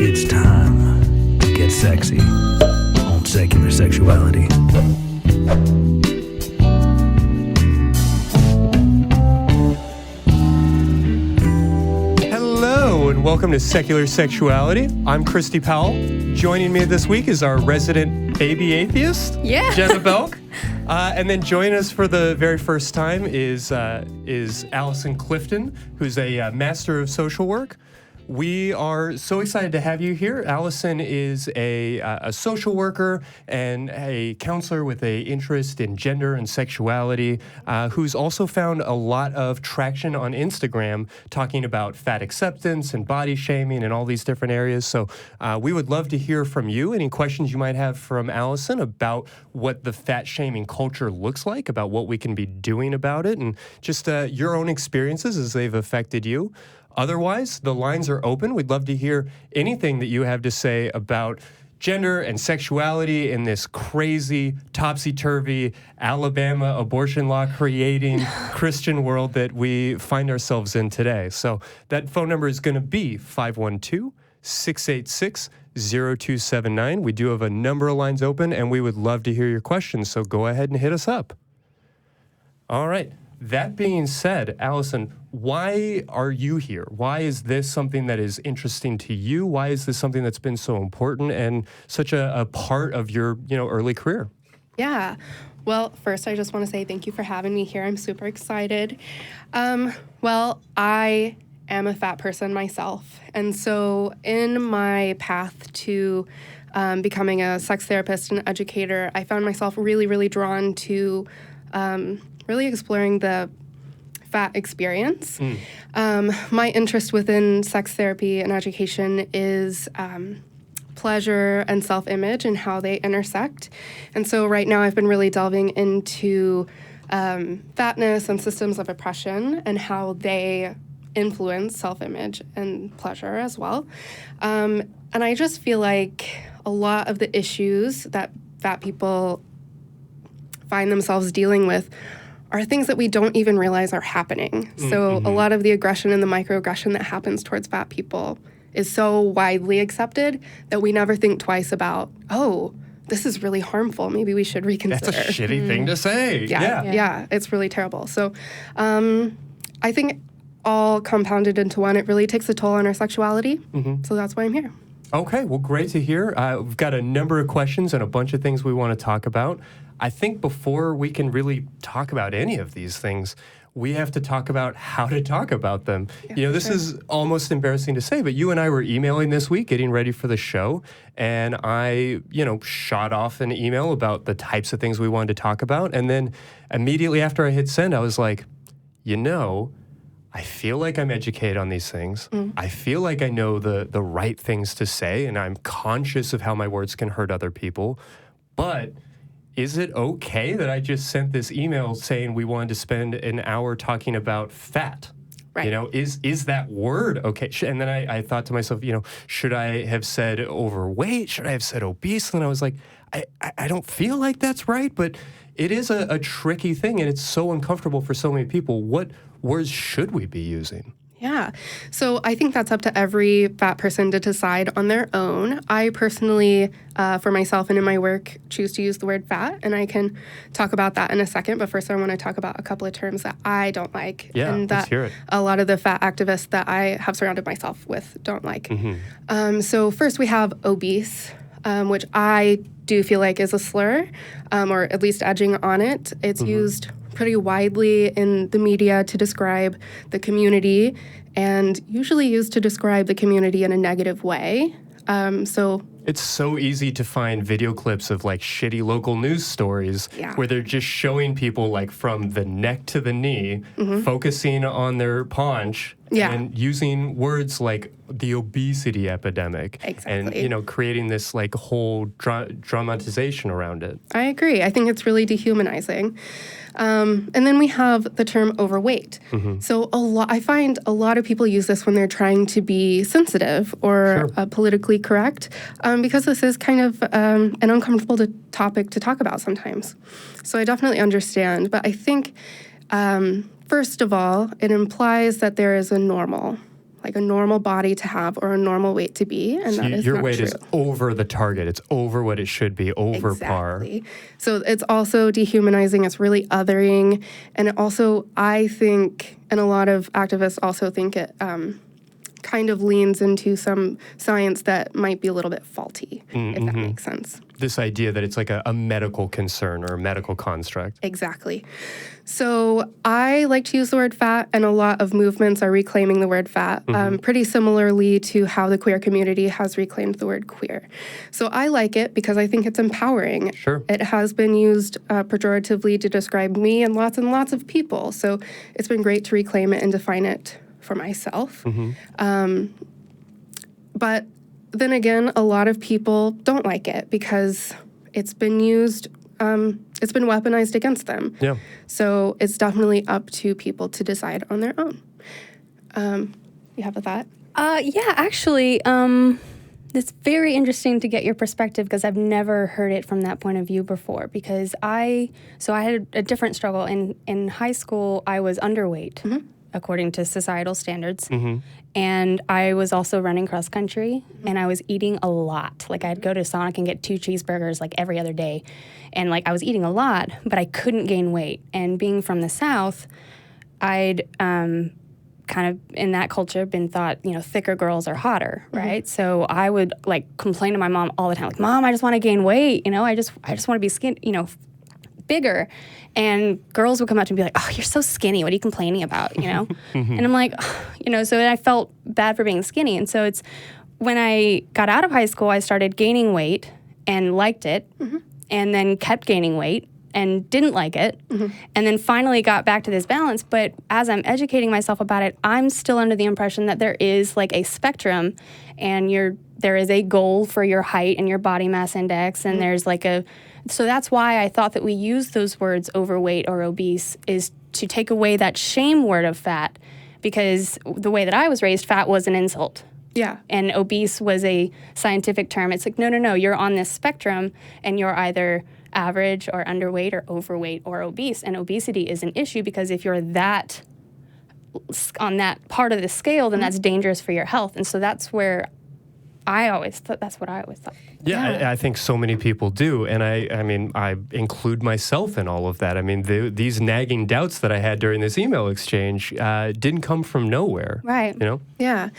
It's time to get sexy on Secular Sexuality. Hello, and welcome to Secular Sexuality. I'm Christy Powell. Joining me this week is our resident baby atheist, Jenna Belk. And then joining us for the very first time is Alison Clifton, who's a master of social work. We are so excited to have you here. Alison is a social worker and a counselor with an interest in gender and sexuality, who's also found a lot of traction on Instagram talking about fat acceptance and body shaming and all these different areas. So we would love to hear from you. Any questions you might have from Alison about what the fat shaming culture looks like, about what we can be doing about it, and just your own experiences as they've affected you. Otherwise, the lines are open. We'd love to hear anything that you have to say about gender and sexuality in this crazy, topsy-turvy, Alabama abortion law creating Christian world that we find ourselves in today. So that phone number is going to be 512-686-0279. We do have a number of lines open, and we would love to hear your questions, so go ahead and hit us up. All right. That being said, Alison, why are you here? Why is this something that is interesting to you? Why is this something that's been so important and such a part of your, early career? Yeah. Well, first, I just want to say thank you for having me here. I'm super excited. Well, I am a fat person myself. And so in my path to becoming a sex therapist and educator, I found myself really, really drawn to really exploring the fat experience. My interest within sex therapy and education is pleasure and self-image and how they intersect. And so right now I've been really delving into fatness and systems of oppression and how they influence self-image and pleasure as well. And I just feel like a lot of the issues that fat people find themselves dealing with are things that we don't even realize are happening. So a lot of the aggression and the microaggression that happens towards fat people is so widely accepted that we never think twice about, oh, this is really harmful. Maybe we should reconsider. That's a shitty thing to say. Yeah, it's really terrible. So I think all compounded into one, it really takes a toll on our sexuality. So that's why I'm here. Okay, well, great to hear. We've got a number of questions and a bunch of things we want to talk about. I think before we can really talk about any of these things, we have to talk about how to talk about them. Yeah, this is almost embarrassing to say, but you and I were emailing this week, getting ready for the show, and I, shot off an email about the types of things we wanted to talk about, and then immediately after I hit send, I was like, I feel like I'm educated on these things. I feel like I know the right things to say, and I'm conscious of how my words can hurt other people. But is it okay that I just sent this email saying we wanted to spend an hour talking about fat? Right. Is that word okay? And then I thought to myself, should I have said overweight? Should I have said obese? And I was like, I don't feel like that's right, but it is a tricky thing, and it's so uncomfortable for so many people. What words should we be using? Yeah. So I think that's up to every fat person to decide on their own. I personally, for myself and in my work, choose to use the word fat, and I can talk about that in a second. But first, I want to talk about a couple of terms that I don't like, and that let's hear it. A lot of the fat activists that I have surrounded myself with don't like. So first, we have obese, which I do feel like is a slur, or at least edging on it. It's used pretty widely in the media to describe the community, and usually used to describe the community in a negative way. It's so easy to find video clips of shitty local news stories where they're just showing people from the neck to the knee, focusing on their paunch, and using words like the obesity epidemic. Exactly. And, creating this whole dramatization around it. I agree. I think it's really dehumanizing. And then we have the term overweight. So I find a lot of people use this when they're trying to be sensitive or politically correct, because this is kind of an uncomfortable topic to talk about sometimes. So I definitely understand. But I think, first of all, it implies that there is a normal. like a normal body to have or a normal weight to be, and So that is your not weight true. is over the target. It's over what it should be, over par. Exactly. So it's also dehumanizing. It's really othering, and it also, I think, and a lot of activists also think it kind of leans into some science that might be a little bit faulty, if that makes sense. This idea that it's like a medical concern or a medical construct. Exactly. So I like to use the word fat, and a lot of movements are reclaiming the word fat, pretty similarly to how the queer community has reclaimed the word queer. So I like it because I think it's empowering. Sure. It has been used pejoratively to describe me and lots of people. So it's been great to reclaim it and define it for myself. But then again, a lot of people don't like it because it's been used, it's been weaponized against them. Yeah. So it's definitely up to people to decide on their own. You have a thought? Yeah, actually, it's very interesting to get your perspective because I've never heard it from that point of view before. Because I had a different struggle. In high school, I was underweight, according to societal standards. And I was also running cross country, and I was eating a lot. Like, I'd go to Sonic and get 2 cheeseburgers, like, every other day. And, like, I was eating a lot, but I couldn't gain weight. And being from the South, I'd kind of, in that culture, been thought, thicker girls are hotter, right? So I would, like, complain to my mom all the time, like, Mom, I just want to gain weight, I just want to be bigger. And girls would come up to me and be like, oh, you're so skinny. What are you complaining about, And I'm like, so I felt bad for being skinny. And so it's when I got out of high school, I started gaining weight and liked it, and then kept gaining weight and didn't like it, and then finally got back to this balance. But as I'm educating myself about it, I'm still under the impression that there is like a spectrum, and there is a goal for your height and your body mass index, and there's like so that's why I thought that we use those words overweight or obese is to take away that shame word of fat, because the way that I was raised, fat was an insult. Yeah. And obese was a scientific term. It's like, no, you're on this spectrum, and you're either average or underweight or overweight or obese. And obesity is an issue because if you're that on that part of the scale, then that's dangerous for your health. And so that's where that's what I always thought. Yeah. I think so many people do. And I mean, I include myself in all of that. I mean, these nagging doubts that I had during this email exchange didn't come from nowhere. Right. Yeah.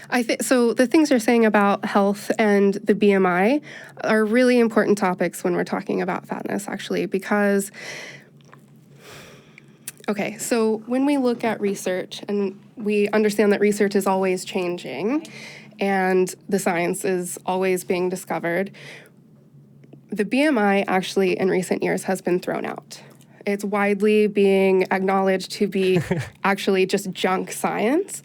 I think so. The things you're saying about health and the BMI are really important topics when we're talking about fatness, actually, because okay, so when we look at research, and we understand that research is always changing, and the science is always being discovered, the BMI actually in recent years has been thrown out. It's widely being acknowledged to be actually just junk science.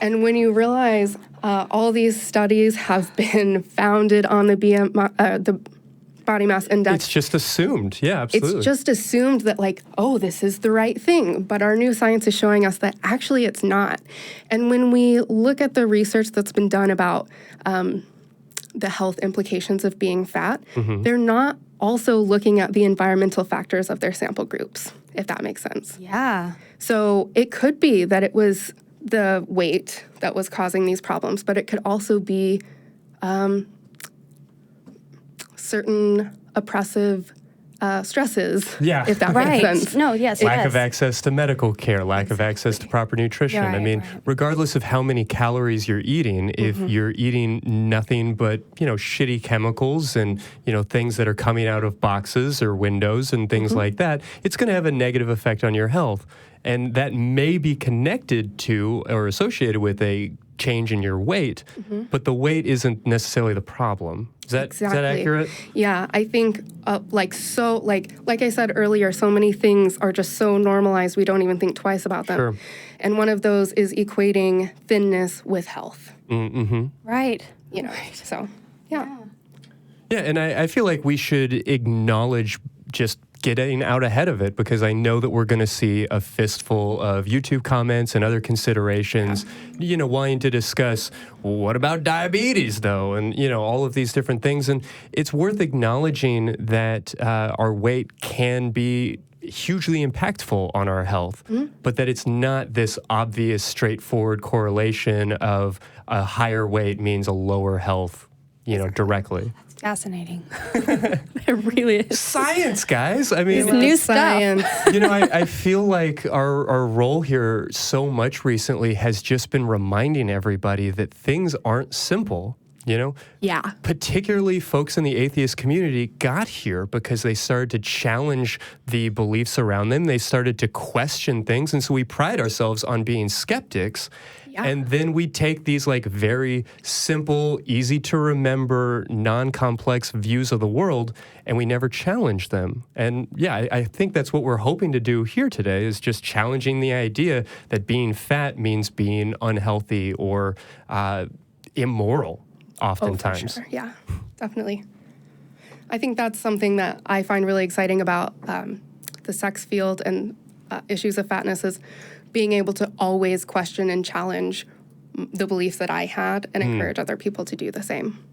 And when you realize all these studies have been founded on the BMI, the body mass index. It's just assumed. Yeah, absolutely. It's just assumed that, like, oh, this is the right thing. But our new science is showing us that actually it's not. And when we look at the research that's been done about the health implications of being fat, they're not also looking at the environmental factors of their sample groups, if that makes sense. Yeah. So it could be that it was the weight that was causing these problems, but it could also be certain oppressive stresses, if that makes sense. No, yes. Lack of access to medical care, lack of access to proper nutrition. Right, I mean, regardless of how many calories you're eating, if you're eating nothing but, shitty chemicals and, things that are coming out of boxes or windows and things like that, it's going to have a negative effect on your health. And that may be connected to or associated with a change in your weight, but the weight isn't necessarily the problem. Is that accurate? Yeah, I think like I said earlier, so many things are just so normalized we don't even think twice about them. Sure. And one of those is equating thinness with health. Right. So yeah. Yeah, and I feel like we should acknowledge just getting out ahead of it, because I know that we're going to see a fistful of YouTube comments and other considerations, wanting to discuss, what about diabetes, though? And, all of these different things. And it's worth acknowledging that our weight can be hugely impactful on our health, but that it's not this obvious, straightforward correlation of a higher weight means a lower health, directly. That's fascinating. It really is. Science, guys. I mean, it's new stuff. I feel like our role here so much recently has just been reminding everybody that things aren't simple. Yeah. Particularly folks in the atheist community got here because they started to challenge the beliefs around them. They started to question things. And so we pride ourselves on being skeptics. Yeah. And then we take these like very simple, easy to remember, non-complex views of the world, and we never challenge them. And yeah, I think that's what we're hoping to do here today, is just challenging the idea that being fat means being unhealthy or immoral. Oftentimes. Oh, for sure. Yeah, definitely. I think that's something that I find really exciting about the sex field and issues of fatness, is being able to always question and challenge the beliefs that I had and encourage other people to do the same.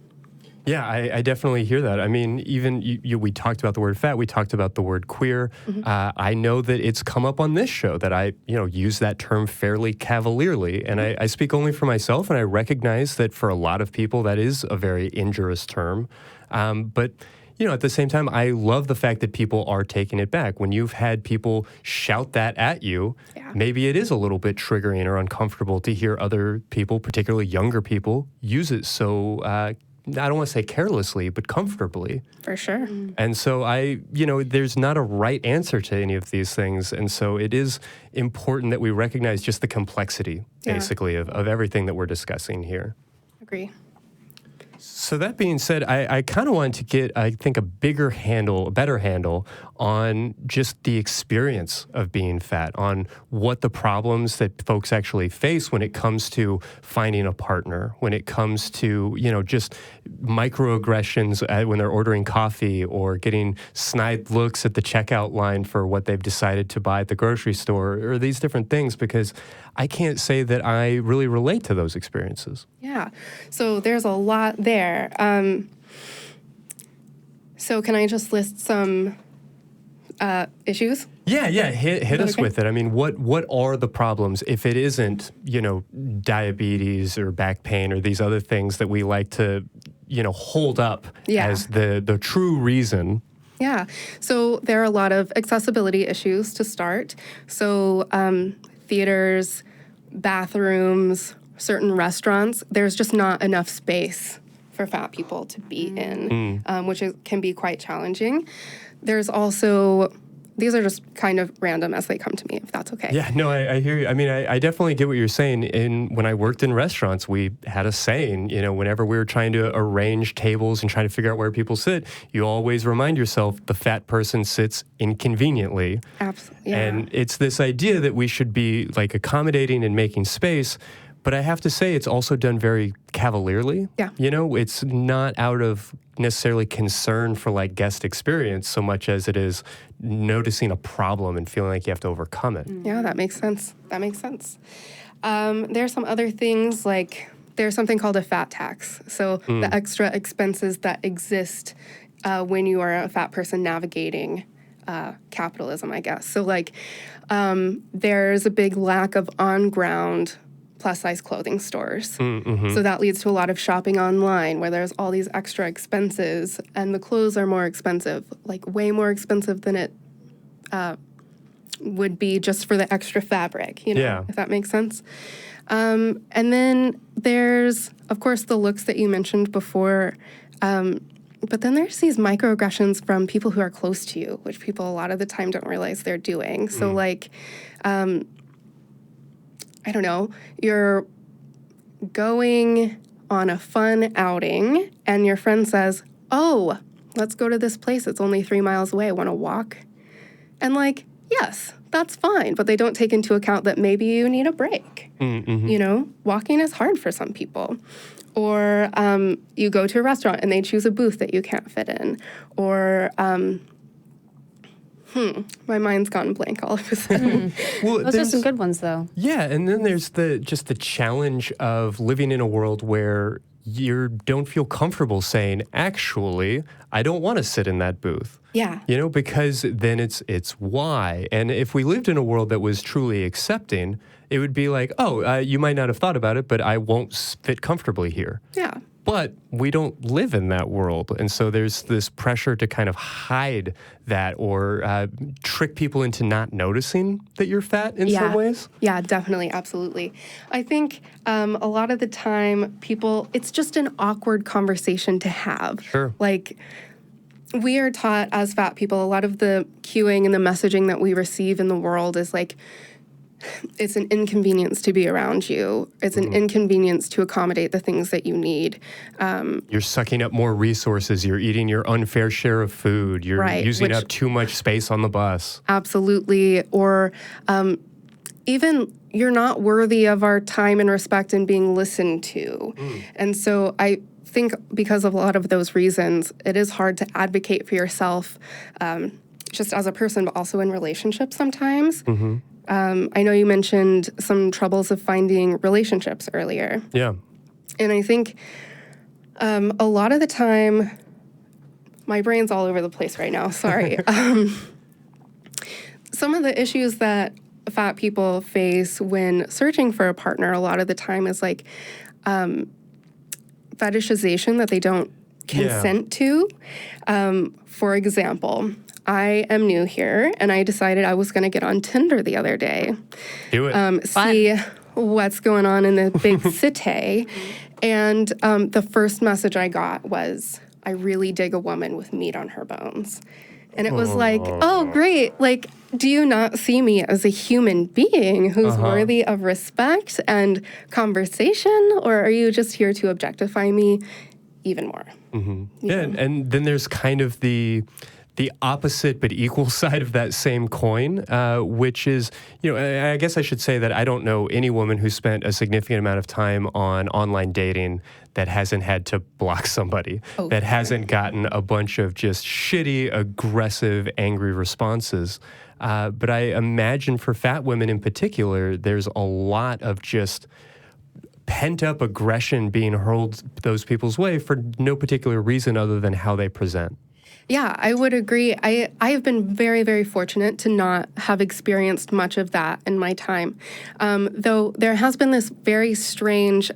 Yeah, I definitely hear that. I mean, even we talked about the word fat, we talked about the word queer. I know that it's come up on this show that I, use that term fairly cavalierly, and I speak only for myself, and I recognize that for a lot of people that is a very injurious term. But at the same time, I love the fact that people are taking it back. When you've had people shout that at you, maybe it is a little bit triggering or uncomfortable to hear other people, particularly younger people, use it so I don't want to say carelessly, but comfortably. For sure. And so there's not a right answer to any of these things. And so it is important that we recognize just the complexity, basically, of everything that we're discussing here. Agree. So that being said, I kind of wanted to get, I think, a better handle on just the experience of being fat, on what the problems that folks actually face when it comes to finding a partner, when it comes to, just microaggressions when they're ordering coffee or getting snide looks at the checkout line for what they've decided to buy at the grocery store, or these different things, because I can't say that I really relate to those experiences. Yeah. So there's a lot there. So can I just list some issues? Yeah. Hit us with it. I mean, what are the problems if it isn't, diabetes or back pain or these other things that we like to, hold up as the true reason? Yeah. So there are a lot of accessibility issues to start. So theaters, bathrooms, certain restaurants, there's just not enough space for fat people to be in, which can be quite challenging. There's also, these are just kind of random as they come to me, if that's okay. Yeah, no, I hear you. I mean, I definitely get what you're saying. When I worked in restaurants, we had a saying, whenever we were trying to arrange tables and trying to figure out where people sit, you always remind yourself the fat person sits inconveniently. Absolutely. Yeah. And it's this idea that we should be like accommodating and making space. But I have to say, it's also done very cavalierly. Yeah. It's not out of necessarily concern for like guest experience so much as it is noticing a problem and feeling like you have to overcome it. Yeah, that makes sense. There's some other things, like there's something called a fat tax. So the extra expenses that exist when you are a fat person navigating capitalism, I guess. So like there's a big lack of on-ground plus-size clothing stores. So that leads to a lot of shopping online where there's all these extra expenses, and the clothes are more expensive, like way more expensive than it would be just for the extra fabric, if that makes sense. And then there's, of course, the looks that you mentioned before, but then there's these microaggressions from people who are close to you, which people a lot of the time don't realize they're doing. So like, I don't know, you're going on a fun outing and your friend says, oh, let's go to this place. It's only 3 miles away. Want to walk? And like, yes, that's fine. But they don't take into account that maybe you need a break. Walking is hard for some people. Or you go to a restaurant and they choose a booth that you can't fit in. Or my mind's gone blank all of a sudden. Well, those are some good ones, though. Yeah, and then there's the challenge of living in a world where you don't feel comfortable saying, actually, I don't want to sit in that booth. Yeah. You know, because then it's why. And if we lived in a world that was truly accepting, it would be like, you might not have thought about it, but I won't fit comfortably here. Yeah. But we don't live in that world. And so there's this pressure to kind of hide that or trick people into not noticing that you're fat in some ways. Yeah, definitely. Absolutely. I think a lot of the time it's just an awkward conversation to have. Sure. Like, we are taught as fat people, a lot of the cueing and the messaging that we receive in the world is like, it's an inconvenience to be around you. It's an inconvenience to accommodate the things that you need. You're sucking up more resources. You're eating your unfair share of food. You're using up too much space on the bus. Absolutely. Or even you're not worthy of our time and respect and being listened to. And so I think because of a lot of those reasons, it is hard to advocate for yourself just as a person, but also in relationships sometimes. I know you mentioned some troubles of finding relationships earlier. Yeah. And I think a lot of the time, my brain's all over the place right now, sorry. Some of the issues that fat people face when searching for a partner a lot of the time is like fetishization that they don't consent to. For example, I am new here, and I decided I was going to get on Tinder the other day. Do it. See what's going on in the big city. And the first message I got was, I really dig a woman with meat on her bones. And it was like, oh, great. Like, do you not see me as a human being who's worthy of respect and conversation? Or are you just here to objectify me even more? Yeah, and then there's kind of the opposite but equal side of that same coin, which is, I guess I should say that I don't know any woman who spent a significant amount of time on online dating that hasn't had to block somebody, that hasn't gotten a bunch of just shitty, aggressive, angry responses. But I imagine for fat women in particular, there's a lot of just pent-up aggression being hurled those people's way for no particular reason other than how they present. Yeah, I would agree. I have been very, very fortunate to not have experienced much of that in my time. Though there has been this very strange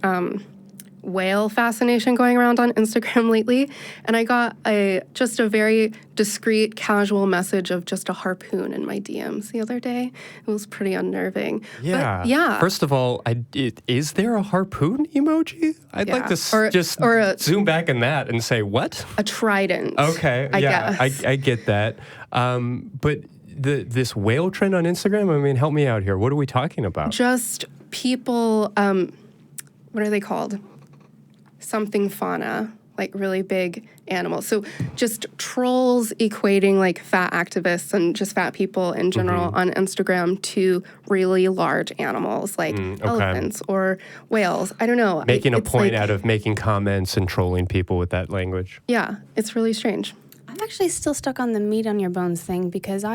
whale fascination going around on Instagram lately, and I got just a very discreet, casual message of just a harpoon in my DMs the other day. It was pretty unnerving. Yeah. But, yeah. First of all, is there a harpoon emoji? I'd like to just zoom back in that and say, what? A trident. Okay. I guess. I get that. But this whale trend on Instagram, I mean, help me out here. What are we talking about? Just people, what are they called? Something fauna, like really big animals. So just trolls equating like fat activists and just fat people in general on Instagram to really large animals like elephants or whales. I don't know. Making a point out of making comments and trolling people with that language. Yeah, it's really strange. I'm actually still stuck on the meat on your bones thing because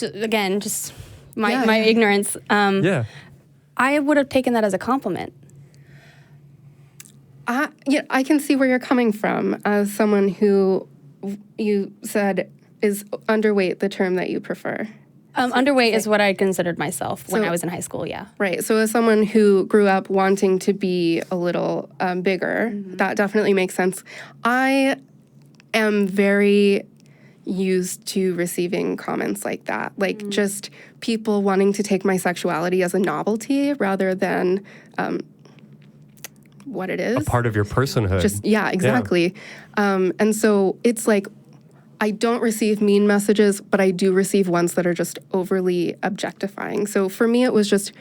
again, just my ignorance. I would have taken that as a compliment. I can see where you're coming from as someone who you said is underweight, the term that you prefer. Underweight is what I considered myself when I was in high school, yeah. Right. So as someone who grew up wanting to be a little bigger, that definitely makes sense. I am very used to receiving comments like that, like just people wanting to take my sexuality as a novelty rather than what it is. A part of your personhood. Exactly. Yeah. And so it's like, I don't receive mean messages, but I do receive ones that are just overly objectifying. So for me, it was just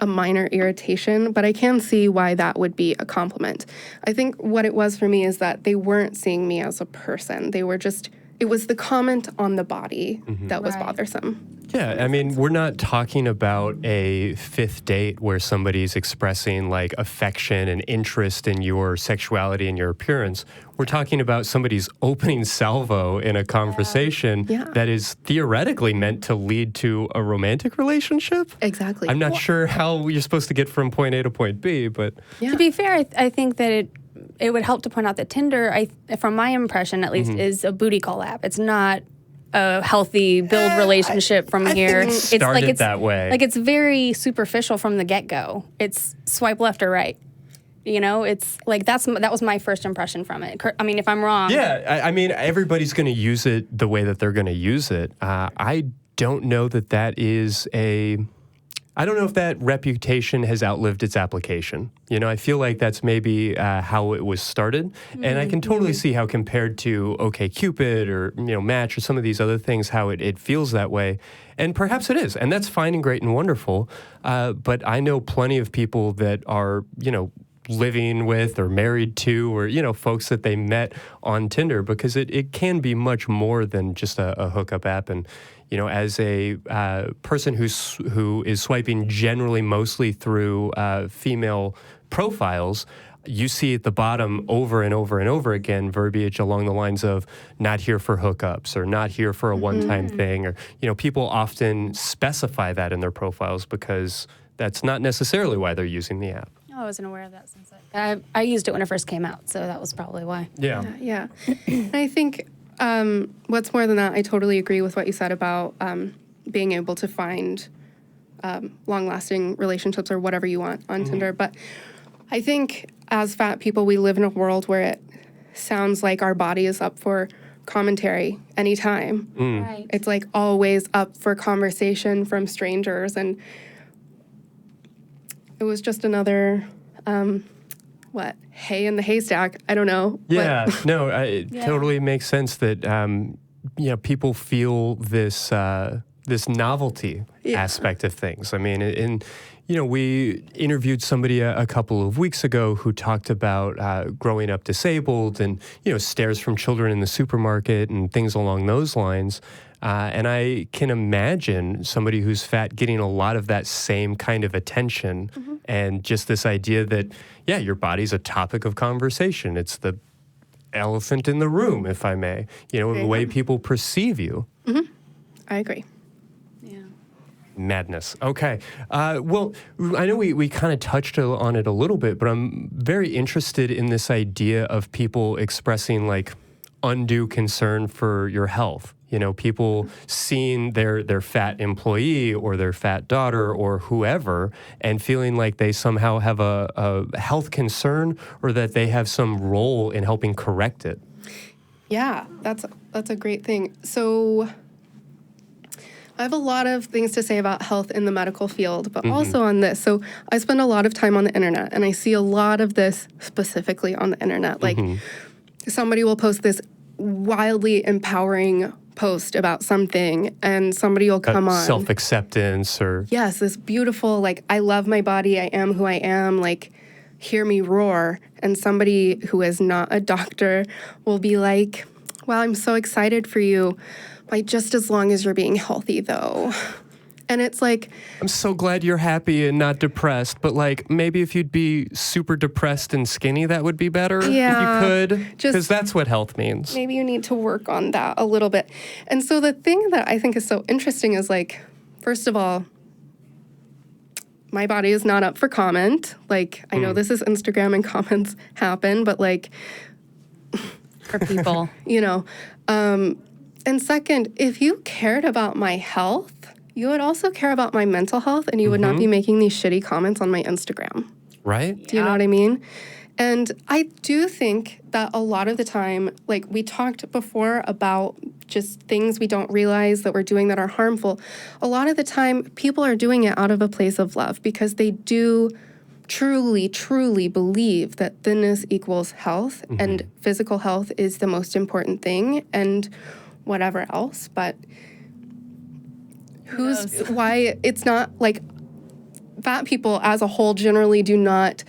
a minor irritation, but I can see why that would be a compliment. I think what it was for me is that they weren't seeing me as a person. It was the comment on the body that was bothersome. Yeah, I mean, we're not talking about a fifth date where somebody's expressing like affection and interest in your sexuality and your appearance. We're talking about somebody's opening salvo in a conversation that is theoretically meant to lead to a romantic relationship. Exactly. I'm not sure how you're supposed to get from point A to point B, but... Yeah. To be fair, I think that it would help to point out that Tinder, from my impression at least, is a booty call app. It's not a healthy build relationship from here. Think it started that way. Like, it's very superficial from the get-go. It's swipe left or right. You know, it's like that was my first impression from it. I mean, if I'm wrong. Yeah, I mean, everybody's going to use it the way that they're going to use it. I don't know that is I don't know if that reputation has outlived its application. You know, I feel like that's maybe how it was started. And I can totally see how compared to OkCupid or, Match or some of these other things, how it feels that way. And perhaps it is. And that's fine and great and wonderful. But I know plenty of people that are, living with or married to or, folks that they met on Tinder, because it can be much more than just a hookup app. And, as a person who is swiping generally mostly through female profiles, you see at the bottom over and over and over again verbiage along the lines of not here for hookups or not here for a one-time thing. Or, people often specify that in their profiles because that's not necessarily why they're using the app. I wasn't aware of that since I used it when it first came out, so that was probably why. Yeah. And I think what's more than that, I totally agree with what you said about being able to find long-lasting relationships or whatever you want on Tinder. But I think as fat people, we live in a world where it sounds like our body is up for commentary anytime. Right. It's like always up for conversation from strangers, and it was just another, hay in the haystack? I don't know. Yeah, no, it totally makes sense that, people feel this this novelty aspect of things. I mean, we interviewed somebody a couple of weeks ago who talked about growing up disabled and, stares from children in the supermarket and things along those lines. And I can imagine somebody who's fat getting a lot of that same kind of attention and just this idea that, your body's a topic of conversation. It's the elephant in the room, if I may, the way people perceive you. I agree. Yeah. Madness. Okay. Well, I know we kind of touched on it a little bit, but I'm very interested in this idea of people expressing like undue concern for your health. People seeing their fat employee or their fat daughter or whoever and feeling like they somehow have a health concern or that they have some role in helping correct it. Yeah, that's a great thing. So I have a lot of things to say about health in the medical field, but also on this. So I spend a lot of time on the internet, and I see a lot of this specifically on the internet. Like somebody will post this wildly empowering post about something, and somebody will come on. Self-acceptance or... Yes, this beautiful, like, I love my body, I am who I am, like, hear me roar. And somebody who is not a doctor will be like, wow, I'm so excited for you. Like, just as long as you're being healthy, though. And it's like... I'm so glad you're happy and not depressed, but like maybe if you'd be super depressed and skinny, that would be better if you could, because that's what health means. Maybe you need to work on that a little bit. And so the thing that I think is so interesting is like, first of all, my body is not up for comment. Like, I know this is Instagram and comments happen, but like... For people. And second, if you cared about my health, you would also care about my mental health, and you would not be making these shitty comments on my Instagram. Right? Do you know what I mean? And I do think that a lot of the time, like we talked before about just things we don't realize that we're doing that are harmful. A lot of the time, people are doing it out of a place of love because they do truly, truly believe that thinness equals health and physical health is the most important thing and whatever else. But why it's not like fat people as a whole generally do not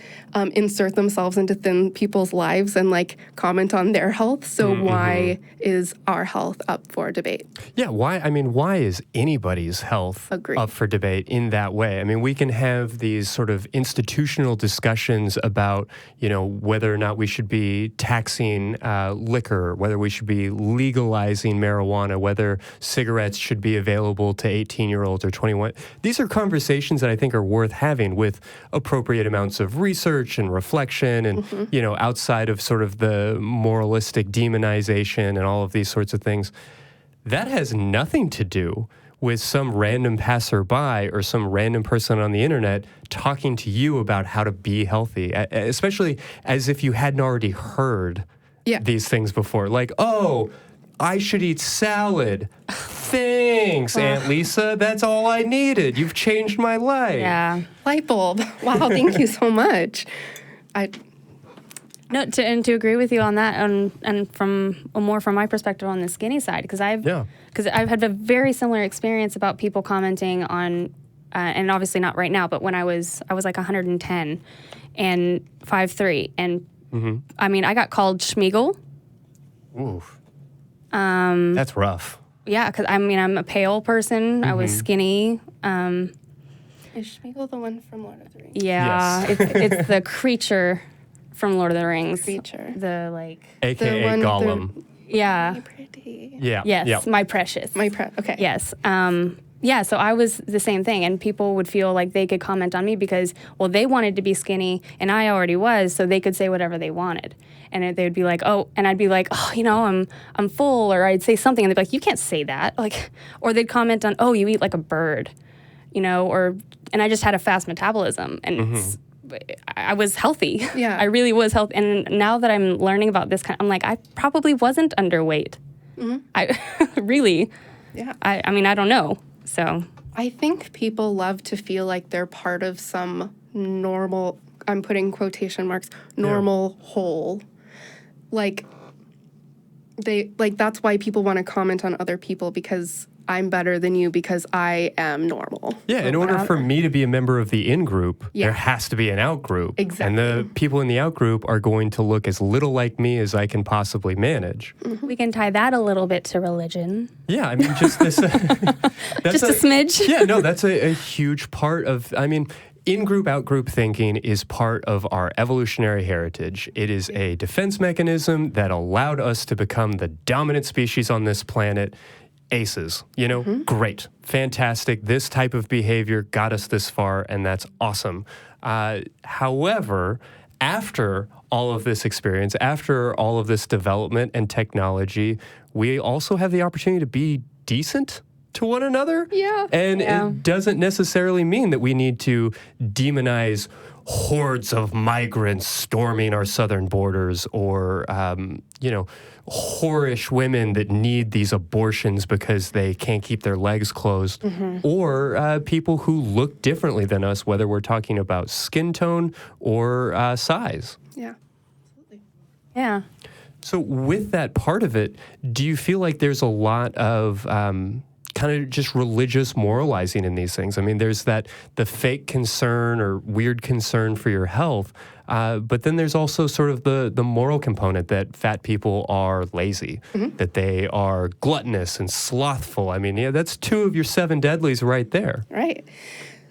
insert themselves into thin people's lives and like comment on their health. So why is our health up for debate? Yeah, why is anybody's health up for debate in that way? I mean, we can have these sort of institutional discussions about, whether or not we should be taxing liquor, whether we should be legalizing marijuana, whether cigarettes should be available to 18-year-olds or 21. These are conversations that I think are worth worth having with appropriate amounts of research and reflection and, you know, outside of sort of the moralistic demonization and all of these sorts of things. That has nothing to do with some random passerby or some random person on the internet talking to you about how to be healthy, especially as if you hadn't already heard these things before. Like, oh, I should eat salad. Thanks, Aunt Lisa. That's all I needed. You've changed my life. Yeah. Light bulb. Wow, thank you so much. No, to agree with you on that, and from my perspective on the skinny side, because I've had a very similar experience about people commenting on, and obviously not right now, but when I was like 110 and 5'3", and I mean I got called Schmeagle. Oof. That's rough. Yeah, because I mean I'm a pale person. I was skinny. Is Schmeagle the one from Lord of the Rings? Yeah, yes. it's the creature from Lord of the Rings. Creature. The like. AKA Gollum. Yeah. Pretty. Yeah. Yes, Yeah. my precious. Okay. Yes. Yeah, so I was the same thing, and people would feel like they could comment on me because, well, they wanted to be skinny, and I already was, so they could say whatever they wanted. And they would be like, oh, and I'd be like, oh, you know, I'm full, or I'd say something, and they'd be like, you can't say that. Like, or they'd comment on, oh, you eat like a bird, you know, and I just had a fast metabolism, and I was healthy. Yeah. I really was healthy. And now that I'm learning about this I'm like, I probably wasn't underweight. I really. Yeah. I mean, I don't know. So I think people love to feel like they're part of some normal, I'm putting quotation marks, normal whole. Like that's why people want to comment on other people, because I'm better than you because I am normal. Yeah, in order for me to be a member of the in-group, there has to be an out-group. Exactly. And the people in the out-group are going to look as little like me as I can possibly manage. we can tie that a little bit to religion. Yeah, I mean, just this... Just a smidge. Yeah, no, that's a huge part of... I mean, in-group, out-group thinking is part of our evolutionary heritage. It is a defense mechanism that allowed us to become the dominant species on this planet. Aces, you know, great, fantastic. This type of behavior got us this far, and that's awesome. However, after all of this experience, after all of this development and technology, we also have the opportunity to be decent to one another. Yeah. And it doesn't necessarily mean that we need to demonize hordes of migrants storming our southern borders, or, you know, whorish women that need these abortions because they can't keep their legs closed, or people who look differently than us, whether we're talking about skin tone or size. Yeah, absolutely. Yeah. So with that part of it, do you feel like there's a lot of kind of just religious moralizing in these things? I mean, there's the fake concern or weird concern for your health, but then there's also sort of the moral component that fat people are lazy, that they are gluttonous and slothful. I mean, yeah, that's 2 of your 7 deadlies right there. Right.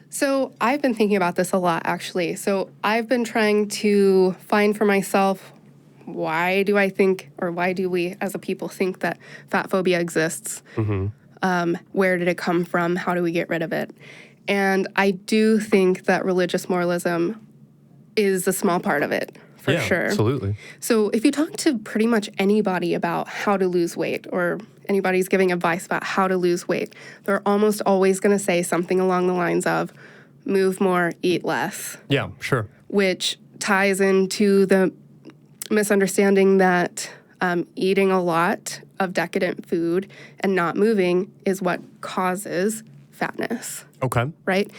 So I've been thinking about this a lot, actually. So I've been trying to find for myself, why do I think, or why do we as a people think that fat phobia exists? Where did it come from? How do we get rid of it? And I do think that religious moralism is a small part of it, for sure. Absolutely. So if you talk to pretty much anybody about how to lose weight, or anybody's giving advice about how to lose weight, they're almost always going to say something along the lines of move more, eat less. Yeah, sure. Which ties into the misunderstanding that eating a lot of decadent food and not moving is what causes fatness. Okay. Right?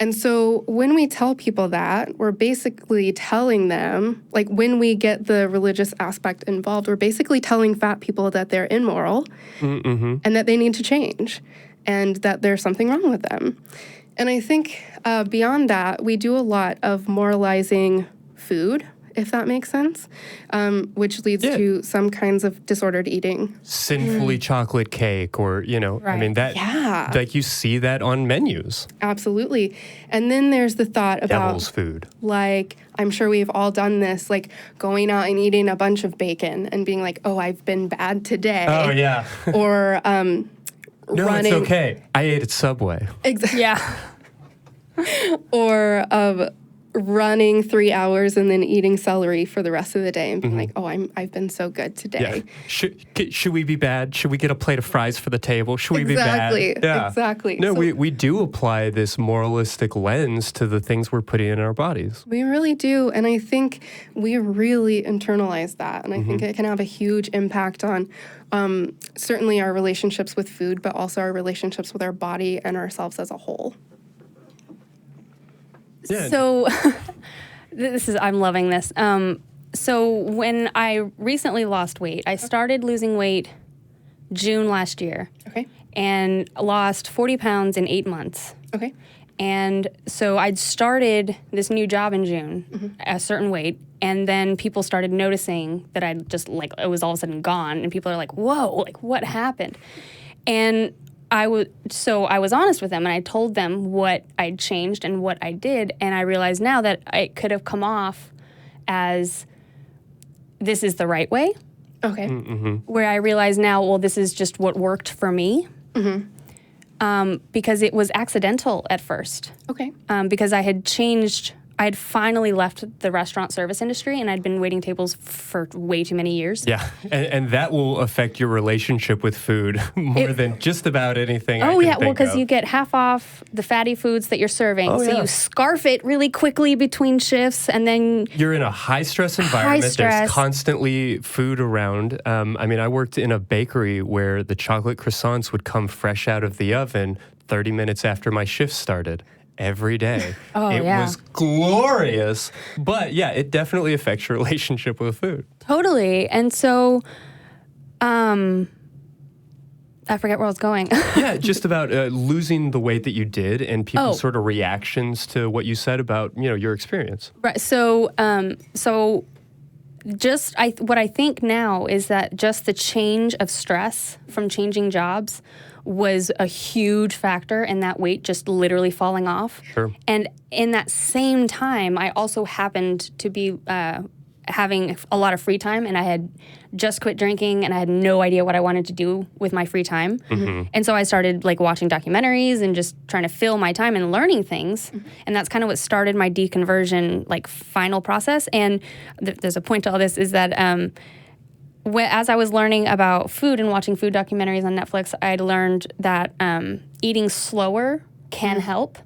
And so when we tell people that, we're basically telling them, like when we get the religious aspect involved, we're basically telling fat people that they're immoral and that they need to change and that there's something wrong with them. And I think beyond that, we do a lot of moralizing food, if that makes sense, which leads to some kinds of disordered eating. Sinfully chocolate cake, or, you know, I mean, that, like, you see that on menus. Absolutely. And then there's the thought about Devil's food. Like, I'm sure we've all done this, like going out and eating a bunch of bacon and being like, oh, I've been bad today. Oh, yeah. Or no, running. it's okay. I ate at Subway. Exactly. Yeah. or of running 3 hours and then eating celery for the rest of the day and being like, oh, I've been so good today. Yeah. Should we be bad? Should we get a plate of fries for the table? Should we be bad? Exactly. No, we do apply this moralistic lens to the things we're putting in our bodies. We really do. And I think we really internalize that. And I think it can have a huge impact on certainly our relationships with food, but also our relationships with our body and ourselves as a whole. Yeah. So I'm loving this. So when I recently lost weight, I started losing weight June last year. Okay. And lost 40 pounds in 8 months. Okay. And so I'd started this new job in June, a certain weight, and then people started noticing that I'd just, like, it was all of a sudden gone, and people are like, whoa, like, what happened? And I was honest with them, and I told them what I'd changed and what I did, and I realized now that it could have come off as this is the right way. Okay. Where I realize now, well, this is just what worked for me. Because it was accidental at first. Okay. Because I had finally left the restaurant service industry, and I'd been waiting tables for way too many years. Yeah, and that will affect your relationship with food more than just about anything. Because you get half off the fatty foods that you're serving. You scarf it really quickly between shifts, and then you're in a high-stress environment. There's constantly food around. I worked in a bakery where the chocolate croissants would come fresh out of the oven 30 minutes after my shift started. Every day. It was glorious. But yeah, it definitely affects your relationship with food. Totally. And so, I forget where I was going. Yeah, just about losing the weight that you did and people's sort of reactions to what you said about, your experience. Right. So, what I think now is that just the change of stress from changing jobs was a huge factor in that weight just literally falling off. Sure. And in that same time, I also happened to be having a lot of free time, and I had just quit drinking, and I had no idea what I wanted to do with my free time. And so I started watching documentaries and just trying to fill my time and learning things. And that's kind of what started my deconversion final process. And there's a point to all this is that as I was learning about food and watching food documentaries on Netflix, I'd learned that eating slower can help.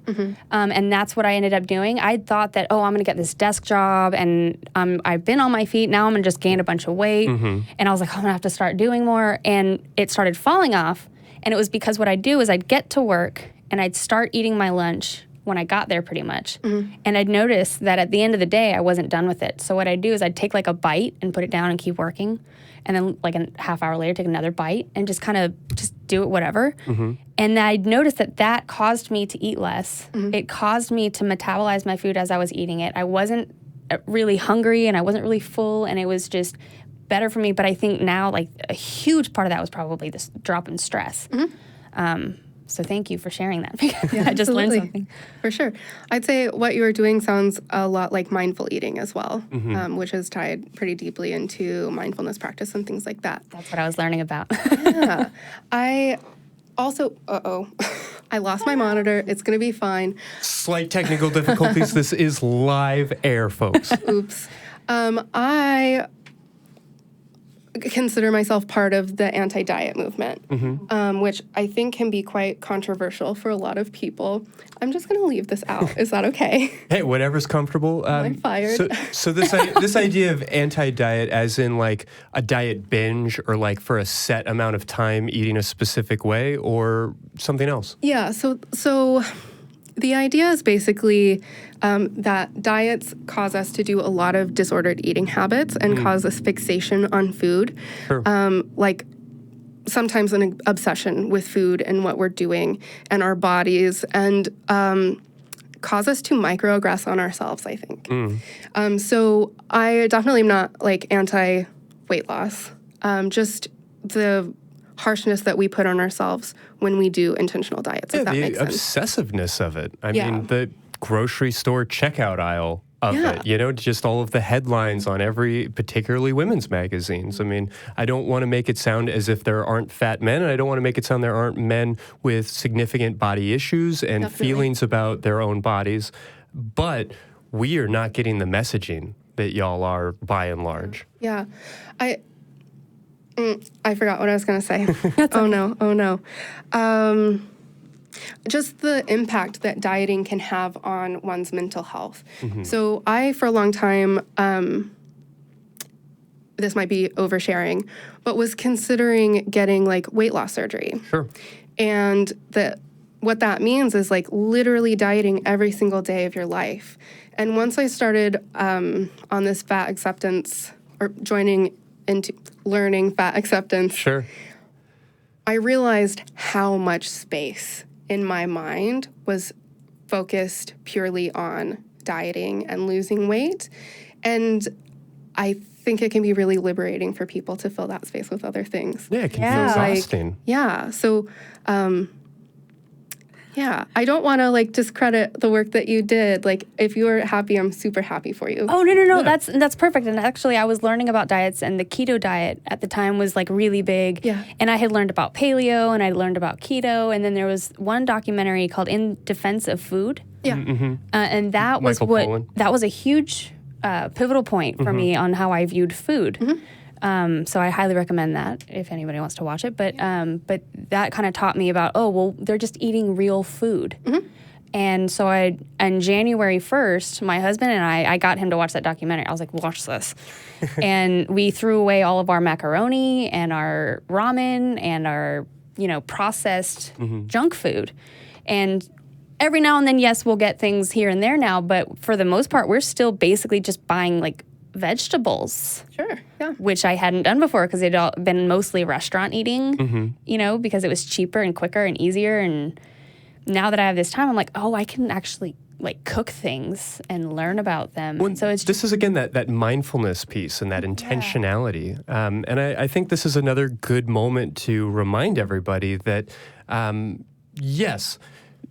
And that's what I ended up doing. I thought that, I'm going to get this desk job, and I've been on my feet. Now I'm going to just gain a bunch of weight. And I was like, I'm going to have to start doing more. And it started falling off. And it was because what I'd do is I'd get to work, and I'd start eating my lunch when I got there pretty much. And I'd notice that at the end of the day, I wasn't done with it. So what I'd do is I'd take a bite and put it down and keep working. And then a half hour later, take another bite and just kind of just do it whatever. And I'd noticed that caused me to eat less. It caused me to metabolize my food as I was eating it. I wasn't really hungry, and I wasn't really full, and it was just better for me. But I think now, a huge part of that was probably this drop in stress. So thank you for sharing that, because I just learned something. For sure. I'd say what you were doing sounds a lot like mindful eating as well, which is tied pretty deeply into mindfulness practice and things like that. That's what I was learning about. Yeah. I also, I lost my monitor. It's going to be fine. Slight technical difficulties. This is live air, folks. Oops. I consider myself part of the anti-diet movement, which I think can be quite controversial for a lot of people. I'm just going to leave this out. Is that okay? Hey, whatever's comfortable. I'm fired. So this idea of anti-diet as in a diet binge or for a set amount of time eating a specific way or something else? Yeah, so the idea is basically that diets cause us to do a lot of disordered eating habits and cause this fixation on food. Sure. Sometimes an obsession with food and what we're doing and our bodies, and cause us to microaggress on ourselves, I think. So I definitely am not anti-weight loss. Just the harshness that we put on ourselves when we do intentional diets, if that makes sense. The obsessiveness of it. I mean, the grocery store checkout aisle of it, you know, just all of the headlines on every, particularly women's magazines. I mean, I don't want to make it sound as if there aren't fat men, and I don't want to make it sound there aren't men with significant body issues and feelings about their own bodies, but we are not getting the messaging that y'all are by and large. Yeah. I forgot what I was going to say. Oh no. Just the impact that dieting can have on one's mental health. So I, for a long time, this might be oversharing, but was considering getting like weight loss surgery. Sure. And what that means is like literally dieting every single day of your life. And once I started on this fat acceptance, or joining into learning fat acceptance, Sure. I realized how much space in my mind was focused purely on dieting and losing weight. And I think it can be really liberating for people to fill that space with other things. Yeah, it can feel exhausting. So, I don't want to like discredit the work that you did. Like, if you were happy, I'm super happy for you. Oh, no. Yeah. That's perfect. And actually, I was learning about diets, and the keto diet at the time was like really big. Yeah. And I had learned about paleo, and I learned about keto. And then there was one documentary called In Defense of Food. Yeah. And that was that was a huge pivotal point for me on how I viewed food. So I highly recommend that if anybody wants to watch it. But that kind of taught me about, they're just eating real food. And so on January 1st, my husband and I got him to watch that documentary. I was like, watch this. And we threw away all of our macaroni and our ramen and our, processed junk food. And every now and then, yes, we'll get things here and there now. But for the most part, we're still basically just buying like vegetables. Sure, yeah. Which I hadn't done before because they'd all been mostly restaurant eating, because it was cheaper and quicker and easier. And now that I have this time, I'm like, I can actually like cook things and learn about them. Well, so this is again that mindfulness piece and that intentionality. And I think this is another good moment to remind everybody that, yes,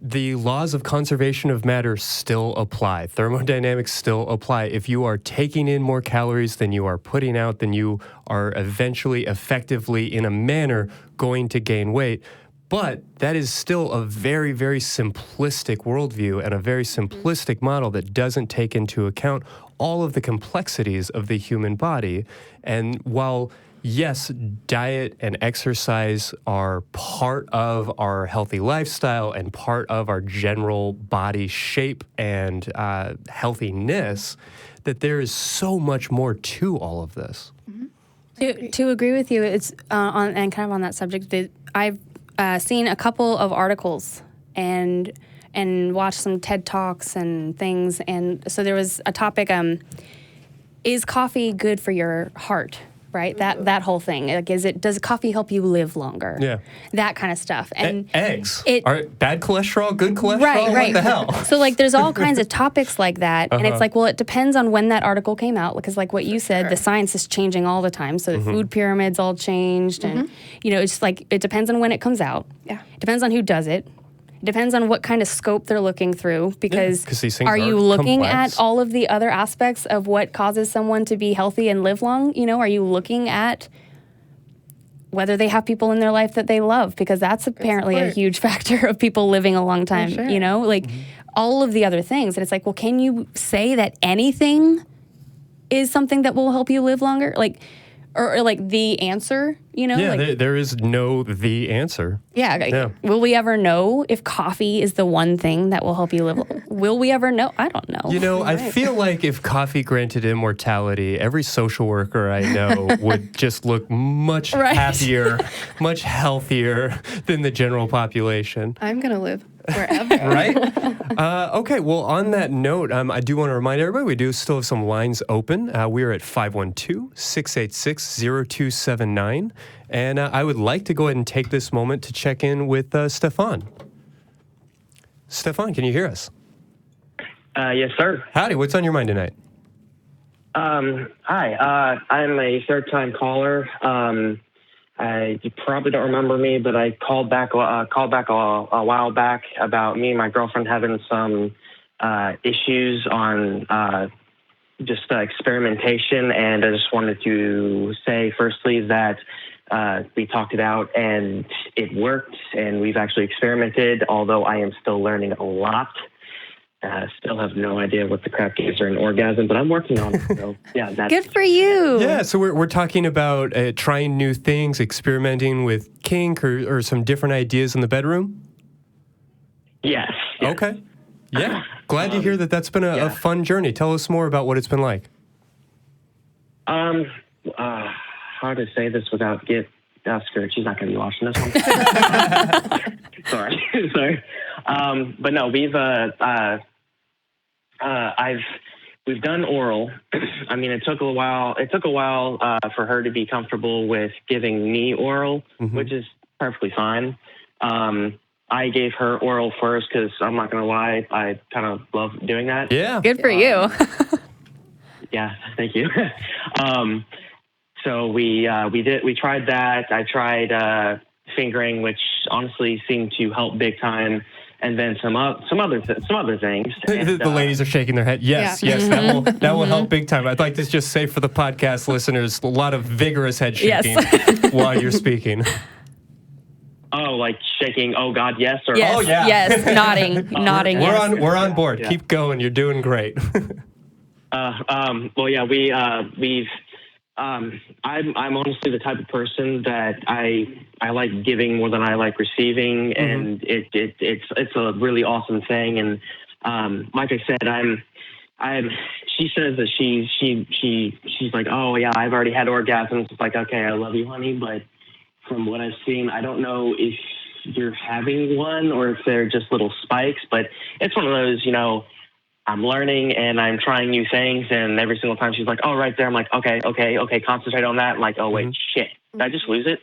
the laws of conservation of matter still apply. Thermodynamics still apply. If you are taking in more calories than you are putting out, then you are eventually, effectively, in a manner, going to gain weight. But that is still a very, very simplistic worldview and a very simplistic model that doesn't take into account all of the complexities of the human body. And while yes, diet and exercise are part of our healthy lifestyle and part of our general body shape and healthiness, that there is so much more to all of this. To agree with you, it's and kind of on that subject, that I've seen a couple of articles and watched some TED Talks and things. And so there was a topic, is coffee good for your heart? Right, that whole thing. Like, does coffee help you live longer? Yeah, that kind of stuff. And eggs, are bad cholesterol, good cholesterol? Right. What the hell? So like, there's all kinds of topics like that, and it's like, well, it depends on when that article came out, because like what you said, the science is changing all the time. So the food pyramid's all changed, and it's like it depends on when it comes out. Yeah, it depends on who does it. It depends on what kind of scope they're looking through, because these things are you looking complex. at all of the other aspects of what causes someone to be healthy and live long? Are you looking at whether they have people in their life that they love? Because that's apparently a huge factor of people living a long time, all of the other things. And it's like, well, can you say that anything is something that will help you live longer? Or like the answer, Yeah, there is no the answer. Yeah. Will we ever know if coffee is the one thing that will help you live? Will we ever know? I don't know. I feel like if coffee granted immortality, every social worker I know would just look much happier, much healthier than the general population. I'm going to live forever. Right? Okay, well, on that note, I do want to remind everybody, we do still have some lines open. We are at 512-686-0279. And I would like to go ahead and take this moment to check in with Stefan. Stefan, can you hear us? Yes, sir. Howdy, what's on your mind tonight? Hi, I'm a third-time caller. You probably don't remember me, but I called back a while back about me and my girlfriend having some issues on just experimentation. And I just wanted to say, firstly, that we talked it out and it worked, and we've actually experimented, although I am still learning a lot. Still have no idea what the crap gives her an orgasm, but I'm working on it. So, yeah, that's good for you. Yeah, so we're talking about trying new things, experimenting with kink or some different ideas in the bedroom? Yes. Okay. Yeah. Glad to hear that that's been a fun journey. Tell us more about what it's been like. How to say this without ask her. She's not going to be watching this one. Sorry. But no, we've done oral. I mean, it took a while. It took a while for her to be comfortable with giving me oral, which is perfectly fine. I gave her oral first because I'm not going to lie, I kind of love doing that. Yeah. Good for you. Yeah, thank you. So we tried that. I tried fingering, which honestly seemed to help big time. And then some other things. And, the ladies are shaking their head. Yes, that will help big time. I'd like to just say for the podcast listeners, a lot of vigorous head shaking while you're speaking. Oh, like shaking. Oh God, yes, or yes, oh yeah, yes, nodding. We're on board. Yeah. Keep going. You're doing great. Well, yeah, we've. I'm honestly the type of person that I like giving more than I like receiving, and it's a really awesome thing. And like I said, she says that she's like, oh yeah, I've already had orgasms. It's like, okay, I love you, honey, but from what I've seen, I don't know if you're having one or if they're just little spikes. But it's one of those, I'm learning and I'm trying new things, and every single time she's like, oh, right there. I'm like, okay, concentrate on that. I'm like, oh wait, shit, did I just lose it?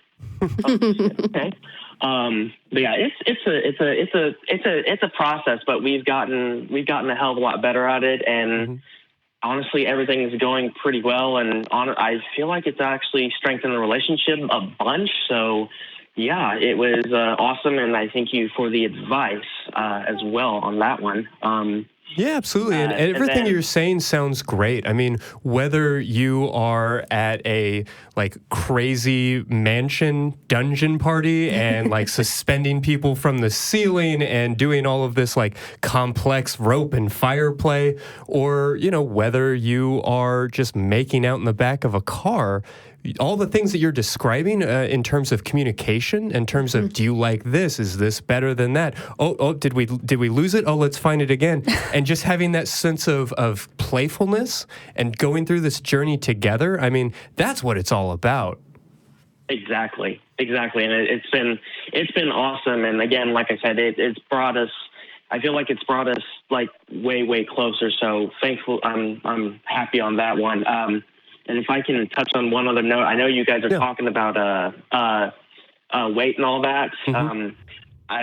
Oh, shit, okay. But yeah, it's a process, but we've gotten a hell of a lot better at it, and honestly, everything is going pretty well, and I feel like it's actually strengthened the relationship a bunch. So yeah, it was awesome, and I thank you for the advice as well on that one. Yeah, absolutely. And everything you're saying sounds great. I mean, whether you are at a crazy mansion dungeon party and suspending people from the ceiling and doing all of this complex rope and fire play, or, whether you are just making out in the back of a car, all the things that you're describing in terms of communication, in terms of do you like this? Is this better than that? Oh, did we lose it? Oh, let's find it again. And just having that sense of playfulness and going through this journey together. I mean, that's what it's all about. Exactly. And it's been awesome. And again, like I said, it's brought us. I feel like it's brought us way, way closer. So thankful. I'm happy on that one. And if I can touch on one other note, I know you guys are talking about weight and all that. I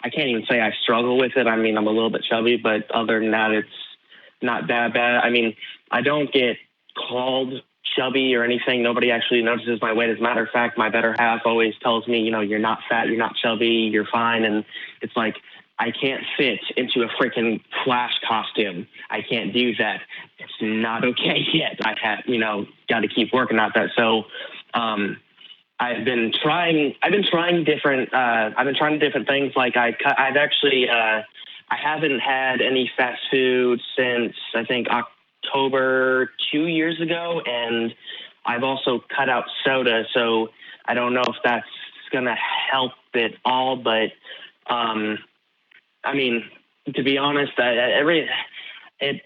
can't even say I struggle with it. I mean, I'm a little bit chubby, but other than that, it's not that bad. I mean, I don't get called chubby or anything. Nobody actually notices my weight. As a matter of fact, my better half always tells me, you're not fat, you're not chubby, you're fine. And it's like, I can't fit into a freaking Flash costume. I can't do that. It's not okay yet. I have, got to keep working at that. So, I've been trying different things. I haven't had any fast food since I think October 2 years ago. And I've also cut out soda. So I don't know if that's going to help at all, but, I mean, to be honest, it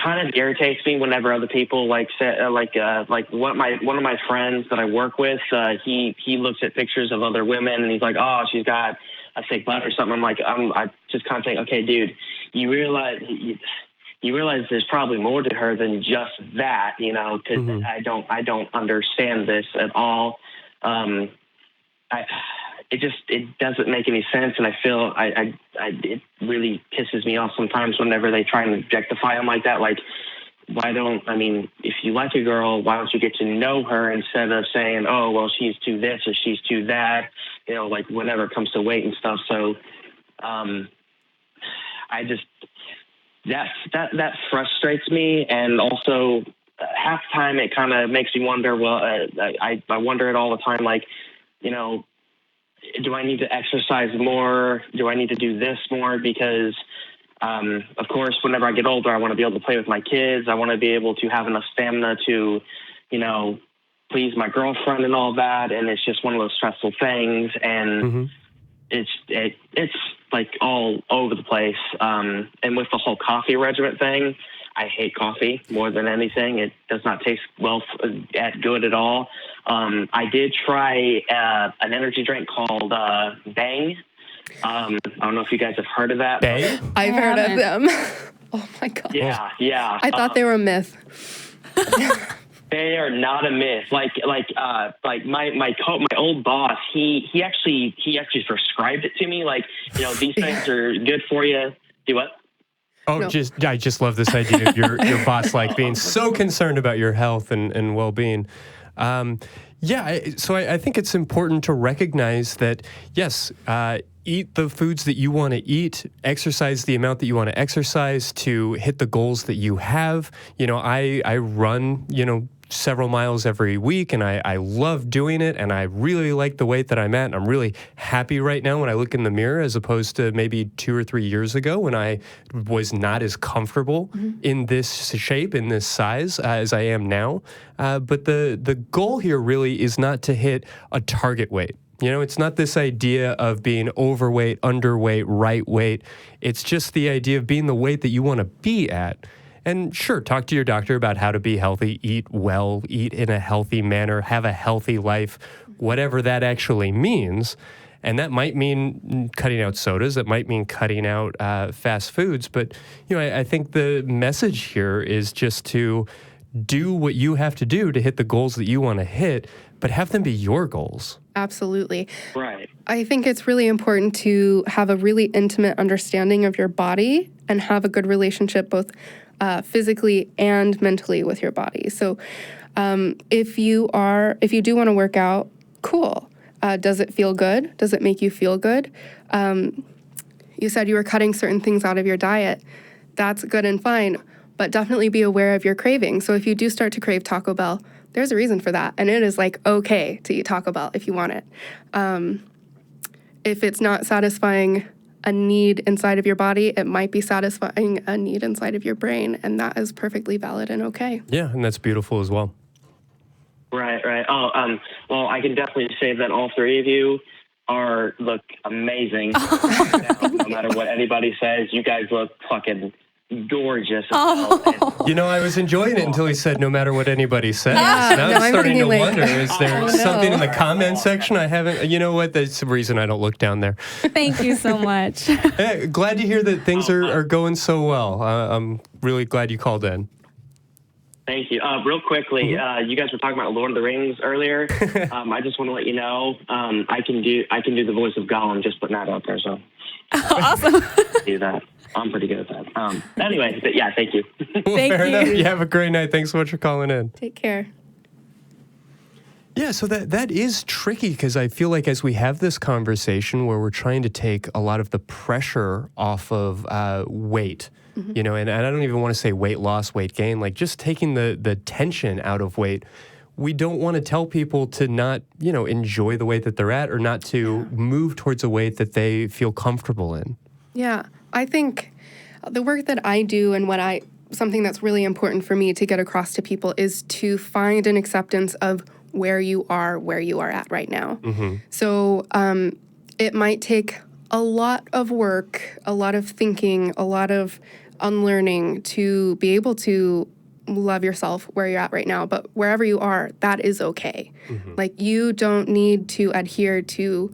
kind of irritates me whenever other people one of my friends that I work with, he looks at pictures of other women and he's like, oh, she's got a fake butt or something. I'm like, I just kind of think, okay, dude, you realize there's probably more to her than just that, because I don't understand this at all. It doesn't make any sense, and I feel it really pisses me off sometimes whenever they try and objectify them like that. If you like a girl, why don't you get to know her instead of saying, oh, well, she's too this or she's too that, whenever it comes to weight and stuff. So, that frustrates me, and also half the time it kind of makes me wonder. Well, I wonder it all the time. Like, do I need to exercise more? Do I need to do this more? Because, of course, whenever I get older, I want to be able to play with my kids. I want to be able to have enough stamina to, please my girlfriend and all that. And it's just one of those stressful things. And it's like all over the place. And with the whole coffee regimen thing, I hate coffee more than anything. It does not taste good at all. I did try an energy drink called Bang. I don't know if you guys have heard of that. Bang? I've heard of them. Oh my God. Yeah. I thought they were a myth. They are not a myth. Like my old boss, he actually prescribed it to me. Like, these things are good for you. Do what? Oh, no. I just love this idea of your boss being so concerned about your health and well-being. So I think it's important to recognize that, yes, eat the foods that you want to eat, exercise the amount that you want to exercise to hit the goals that you have. I run, several miles every week, and I love doing it, and I really like the weight that I'm at, and I'm really happy right now when I look in the mirror, as opposed to maybe 2 or 3 years ago when I was not as comfortable in this shape, in this size, as I am now. But the goal here really is not to hit a target weight. It's not this idea of being overweight, underweight, right weight. It's just the idea of being the weight that you want to be at. And sure, talk to your doctor about how to be healthy, eat well, eat in a healthy manner, have a healthy life, whatever that actually means. And that might mean cutting out sodas. It might mean cutting out fast foods. But, I think the message here is just to do what you have to do to hit the goals that you want to hit, but have them be your goals. Absolutely. Right. I think it's really important to have a really intimate understanding of your body and have a good relationship both physically and mentally with your body. So if you do want to work out, cool. Does it feel good? Does it make you feel good? You said you were cutting certain things out of your diet. That's good and fine, but definitely be aware of your cravings. So if you do start to crave Taco Bell, there's a reason for that. And it is okay to eat Taco Bell if you want it. If it's not satisfying a need inside of your body, it might be satisfying a need inside of your brain, and that is perfectly valid and okay. Yeah, and that's beautiful as well. Right. Oh, well, I can definitely say that all three of you look amazing. No matter what anybody says, you guys look fucking gorgeous. I was enjoying it until he said, no matter what anybody says. Yeah, now I'm starting to wonder, is there something in the comment section I haven't, that's the reason I don't look down there. Thank you so much. Hey, glad to hear that things are going so well. I'm really glad you called in. Thank you. Real quickly, you guys were talking about Lord of the Rings earlier. I just want to let you know, I can do the voice of Gollum, just putting that out there. So awesome. Do that. I'm pretty good at that. Anyway, but yeah, thank you. Well, fair enough. You have a great night. Thanks so much for calling in. Take care. Yeah, so that is tricky because I feel like as we have this conversation where we're trying to take a lot of the pressure off of weight, and I don't even want to say weight loss, weight gain, like just taking the tension out of weight. We don't want to tell people to not, enjoy the weight that they're at or not to move towards a weight that they feel comfortable in. Yeah, I think the work that I do and something that's really important for me to get across to people is to find an acceptance of where you are at right now. So it might take a lot of work, a lot of thinking, a lot of unlearning to be able to love yourself where you're at right now. But wherever you are, that is okay. Like, you don't need to adhere to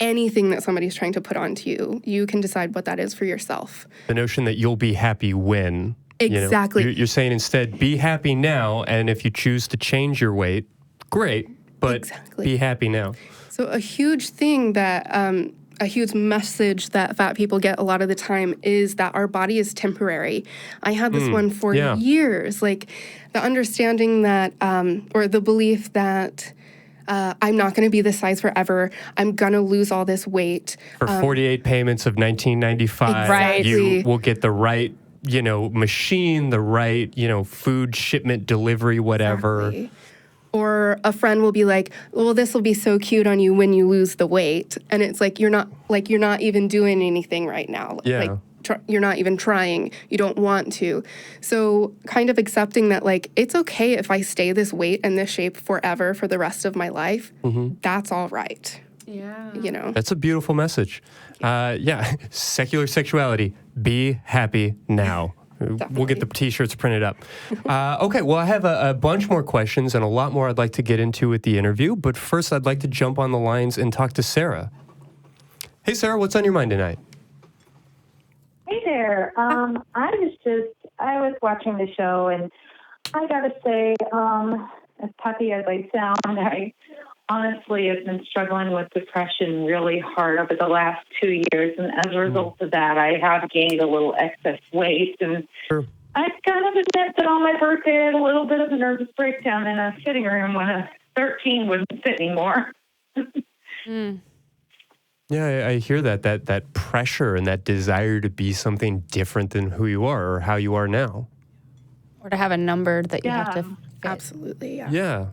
anything that somebody's trying to put onto you. You can decide what that is for yourself. The notion that you'll be happy when. Exactly. You're saying instead, be happy now, and if you choose to change your weight, great, but be happy now. So a huge thing that, a huge message that fat people get a lot of the time is that our body is temporary. I had this one for years, like the understanding that, or the belief that I'm not going to be this size forever. I'm going to lose all this weight. For 48 payments of $19.95, Right. you will get the right, machine, the right, food shipment delivery, whatever. Exactly. Or a friend will be like, well, this will be so cute on you when you lose the weight. And it's like, you're not even doing anything right now. Yeah. You're not even trying. You don't want to. So kind of accepting that, like, it's okay if I stay this weight and this shape forever for the rest of my life. Mm-hmm. That's all right. Yeah. That's a beautiful message. Secular sexuality. Be happy now. We'll get the T-shirts printed up. Okay, well, I have a bunch more questions and a lot more I'd like to get into with the interview. But first, I'd like to jump on the lines and talk to Sarah. Hey, Sarah, what's on your mind tonight? Hey there. I was watching the show, and I got to say, as peppy as I sound, I honestly have been struggling with depression really hard over the last 2 years, and as a result of that, I have gained a little excess weight, and Sure. I kind of admit that on my birthday I had a little bit of a nervous breakdown in a sitting room when a 13 wouldn't fit anymore. Yeah, I hear that pressure and that desire to be something different than who you are or how you are now. Or to have a number that you have to fit. Absolutely, yeah. Yeah.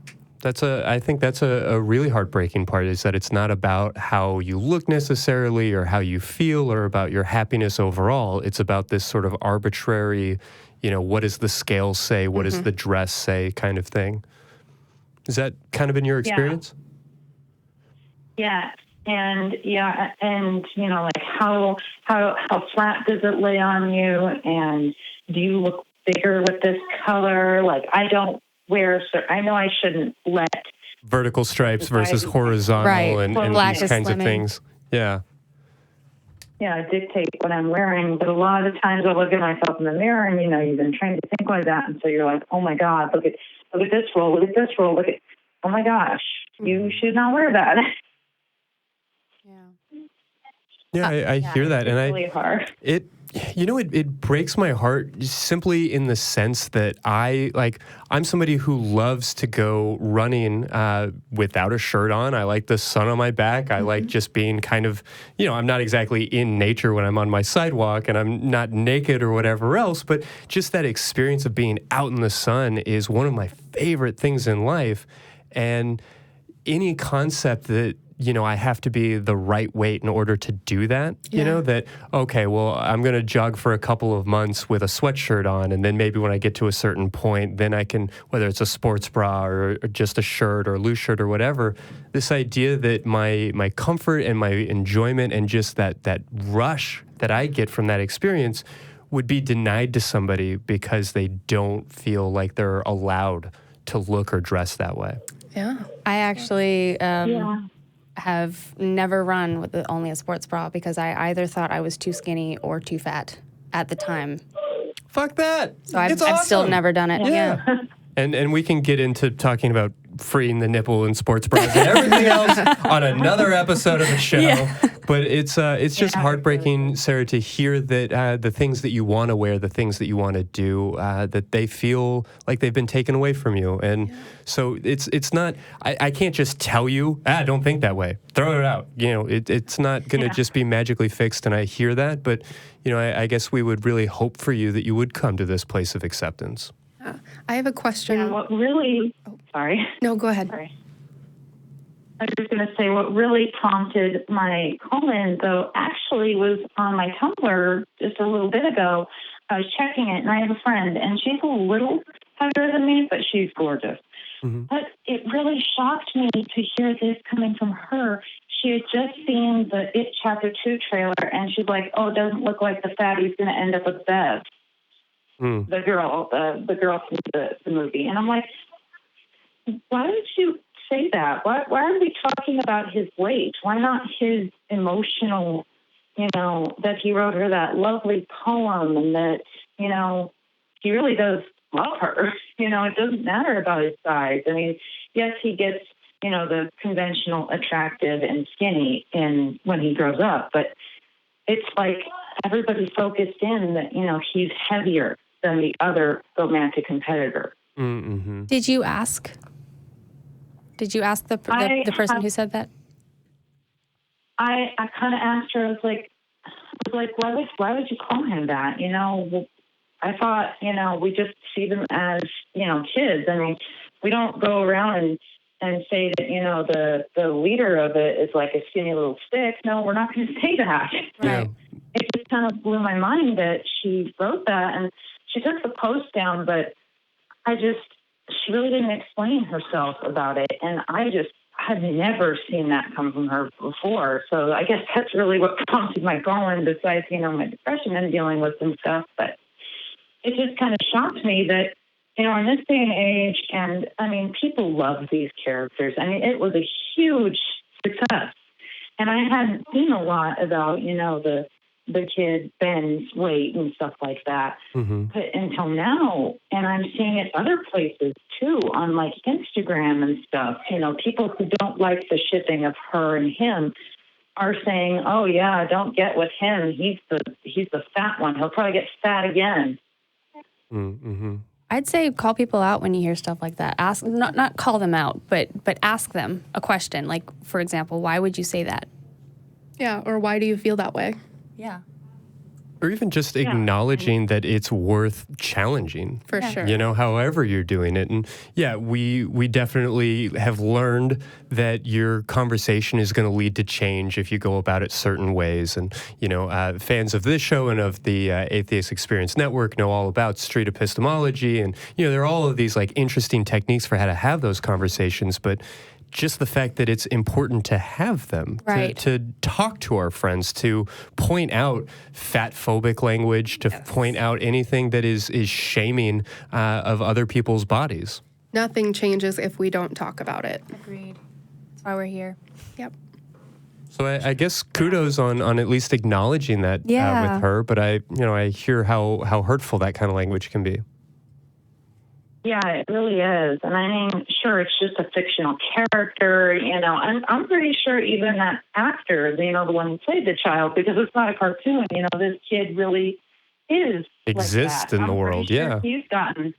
I think that's a really heartbreaking part, is that it's not about how you look necessarily or how you feel or about your happiness overall. It's about this sort of arbitrary, what does the scale say? What does the dress say kind of thing? Is that kind of been your experience? Yeah. And like how flat does it lay on you? And do you look bigger with this color? Like, I know I shouldn't let vertical stripes versus horizontal and these kinds of things. Yeah. Yeah, dictate what I'm wearing. But a lot of the times I look at myself in the mirror and, you've been trained to think like that. And so you're like, oh my God, look at this roll, oh my gosh, you should not wear that. Yeah, I hear that, and really hard. It breaks my heart simply in the sense that I'm somebody who loves to go running without a shirt on. I like the sun on my back. I like just being kind of, I'm not exactly in nature when I'm on my sidewalk, and I'm not naked or whatever else, but just that experience of being out in the sun is one of my favorite things in life. And any concept that I have to be the right weight in order to do that. That, okay, well, I'm going to jog for a couple of months with a sweatshirt on, and then maybe when I get to a certain point, then I can, whether it's a sports bra or just a shirt or a loose shirt or whatever, this idea that my comfort and my enjoyment and just that rush that I get from that experience would be denied to somebody because they don't feel like they're allowed to look or dress that way. Yeah. I actually have never run with only a sports bra because I either thought I was too skinny or too fat at the time. Fuck that. So I've still never done it. Yeah. And we can get into talking about freeing the nipple in sports bras and everything else on another episode of the show. Yeah. But it's just heartbreaking, Sarah, to hear that the things that you want to wear, the things that you want to do, that they feel like they've been taken away from you. And so it's not, I can't just tell you, don't think that way. Throw it out. It's not going to just be magically fixed. And I hear that. But, I guess we would really hope for you that you would come to this place of acceptance. I have a question. Yeah, what really... Sorry. No, go ahead. Sorry. I was just going to say what really prompted my call-in, though, actually was on my Tumblr just a little bit ago. I was checking it, and I have a friend, and she's a little heavier than me, but she's gorgeous. Mm-hmm. But it really shocked me to hear this coming from her. She had just seen the It Chapter 2 trailer, and she's like, oh, it doesn't look like the fatty's going to end up with Bev. The girl from the movie. And I'm like, why did you say that? Why are we talking about his weight? Why not his emotional, that he wrote her that lovely poem and that, he really does love her. It doesn't matter about his size. I mean, yes, he gets, the conventional attractive and skinny when he grows up, but it's like everybody focused in that, he's heavier than the other romantic competitor. Mm-hmm. Did you ask? Did you ask the person who said that? I kind of asked her. I was like, why would you call him that? I thought, we just see them as, kids. I mean, we don't go around and say that, the leader of it is like a skinny little stick. No, we're not going to say that. Right. It just kind of blew my mind that she wrote that, and she took the post down, but she really didn't explain herself about it. And I just had never seen that come from her before. So I guess that's really what prompted my calling, besides, my depression and dealing with some stuff. But it just kind of shocked me that, in this day and age, and I mean, people love these characters. I mean, it was a huge success. And I hadn't seen a lot about, the kid Ben's weight and stuff like that until now. And I'm seeing it other places too, on like Instagram and stuff. People who don't like the shipping of her and him are saying, "Oh yeah, don't get with him. He's the fat one. He'll probably get fat again." Mm-hmm. I'd say call people out when you hear stuff like that. Ask, not call them out, but ask them a question. Like, for example, why would you say that? Yeah, or why do you feel that way? Yeah. Or even just acknowledging that it's worth challenging. For sure. However you're doing it. And yeah, we definitely have learned that your conversation is going to lead to change if you go about it certain ways. And, fans of this show and of the Atheist Experience Network know all about street epistemology. And, there are all of these like interesting techniques for how to have those conversations. But just the fact that it's important to have them, right. to talk to our friends, to point out fat-phobic language, to point out anything that is shaming of other people's bodies. Nothing changes if we don't talk about it. Agreed. That's why we're here. Yep. So I guess kudos on at least acknowledging that with her, but I hear how hurtful that kind of language can be. Yeah, it really is. And I mean, sure, it's just a fictional character, I'm pretty sure even that actor, the one who played the child, because it's not a cartoon, this kid really is exists like in the world, sure he's gotten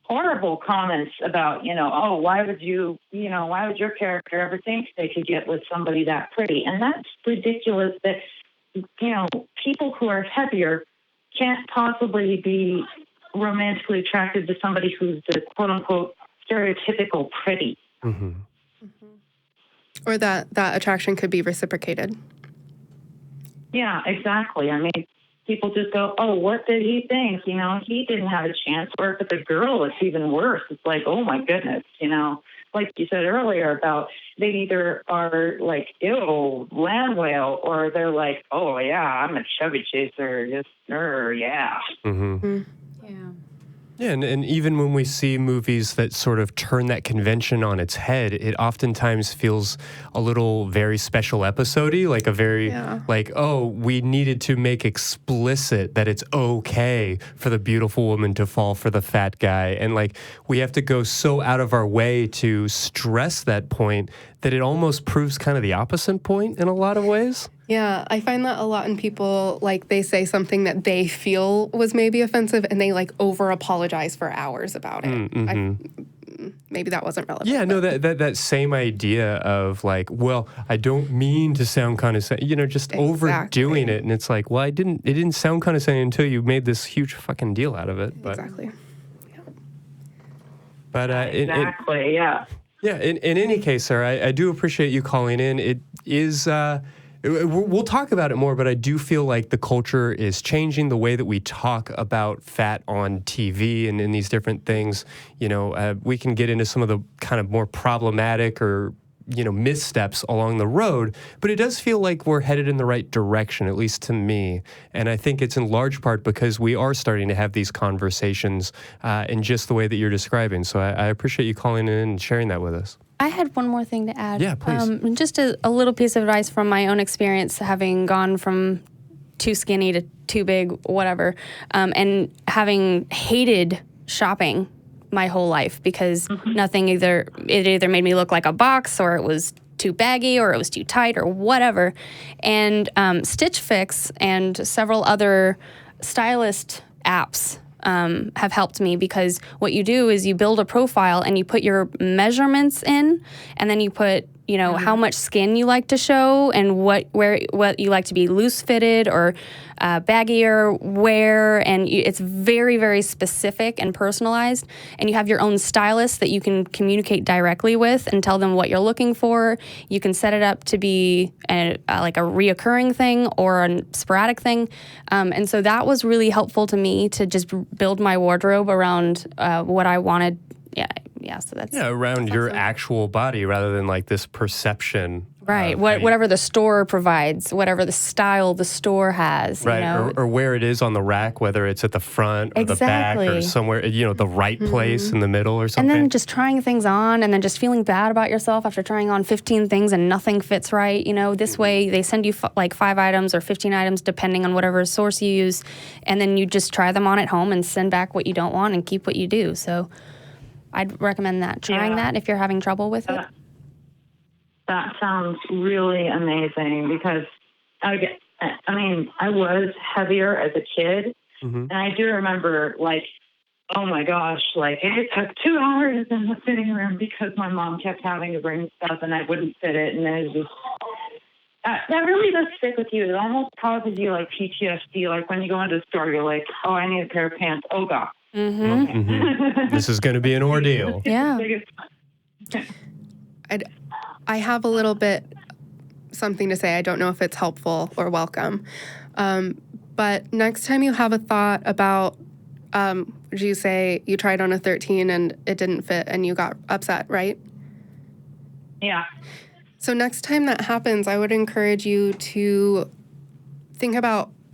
horrible comments about, oh, why would your character ever think they could get with somebody that pretty? And that's ridiculous that, people who are heavier can't possibly be romantically attracted to somebody who's the quote-unquote stereotypical pretty. Mm-hmm. Or that attraction could be reciprocated. Yeah, exactly. I mean, people just go, oh, what did he think? He didn't have a chance. Or if it's a girl, it's even worse. It's like, oh, my goodness, like you said earlier about they either are like, ew, land whale, or they're like, oh, yeah, I'm a chubby chaser. Just, yeah. Mm-hmm. Yeah. Yeah, and even when we see movies that sort of turn that convention on its head, it oftentimes feels a little very special episode-y, like a very, like, oh, we needed to make explicit that it's okay for the beautiful woman to fall for the fat guy. And, like, we have to go so out of our way to stress that point that it almost proves kind of the opposite point in a lot of ways. Yeah, I find that a lot in people, like, they say something that they feel was maybe offensive, and they, like, over-apologize for hours about it. Mm-hmm. Maybe that wasn't relevant. Yeah, no, that same idea of, like, well, I don't mean to sound condescending, just overdoing it. And it's like, well, it didn't sound condescending until you made this huge fucking deal out of it. But, exactly. Yeah. But exactly, yeah. Yeah, in any case, sir, I do appreciate you calling in. It is... we'll talk about it more, but I do feel like the culture is changing the way that we talk about fat on TV and in these different things. We can get into some of the kind of more problematic or, missteps along the road, but it does feel like we're headed in the right direction, at least to me. And I think it's in large part because we are starting to have these conversations in just the way that you're describing. So I appreciate you calling in and sharing that with us. I had one more thing to add. Yeah, please. Just a little piece of advice from my own experience, having gone from too skinny to too big, whatever, and having hated shopping my whole life because nothing either made me look like a box, or it was too baggy, or it was too tight, or whatever. And Stitch Fix and several other stylist apps have helped me, because what you do is you build a profile and you put your measurements in, and then you put, you know, how much skin you like to show and what you like to be loose fitted or baggier wear, and it's very, very specific and personalized. And you have your own stylist that you can communicate directly with and tell them what you're looking for. You can set it up to be like a reoccurring thing or a sporadic thing, and so that was really helpful to me to just build my wardrobe around what I wanted. Yeah, so that's around your actual body rather than like this perception. Right. Whatever the store provides, whatever the style the store has. Right. You know? Or where it is on the rack, whether it's at the front or the back or somewhere, you know, the right place in the middle or something. And then just trying things on and then just feeling bad about yourself after trying on 15 things and nothing fits right. You know, this way they send you like 5 items or 15 items depending on whatever source you use. And then you just try them on at home and send back what you don't want and keep what you do. So I'd recommend trying that if you're having trouble with it. That sounds really amazing, because I was heavier as a kid, and I do remember, like, oh my gosh, like it took 2 hours in the fitting room because my mom kept having to bring stuff and I wouldn't fit it, and it was just that really does stick with you. It almost causes you like PTSD, like when you go into a store, you're like, oh, I need a pair of pants. Oh God. This is going to be an ordeal. Yeah. I have a little bit something to say. I don't know if it's helpful or welcome. But next time you have a thought about, would you say you tried on a 13 and it didn't fit and you got upset, right? Yeah. So next time that happens, I would encourage you to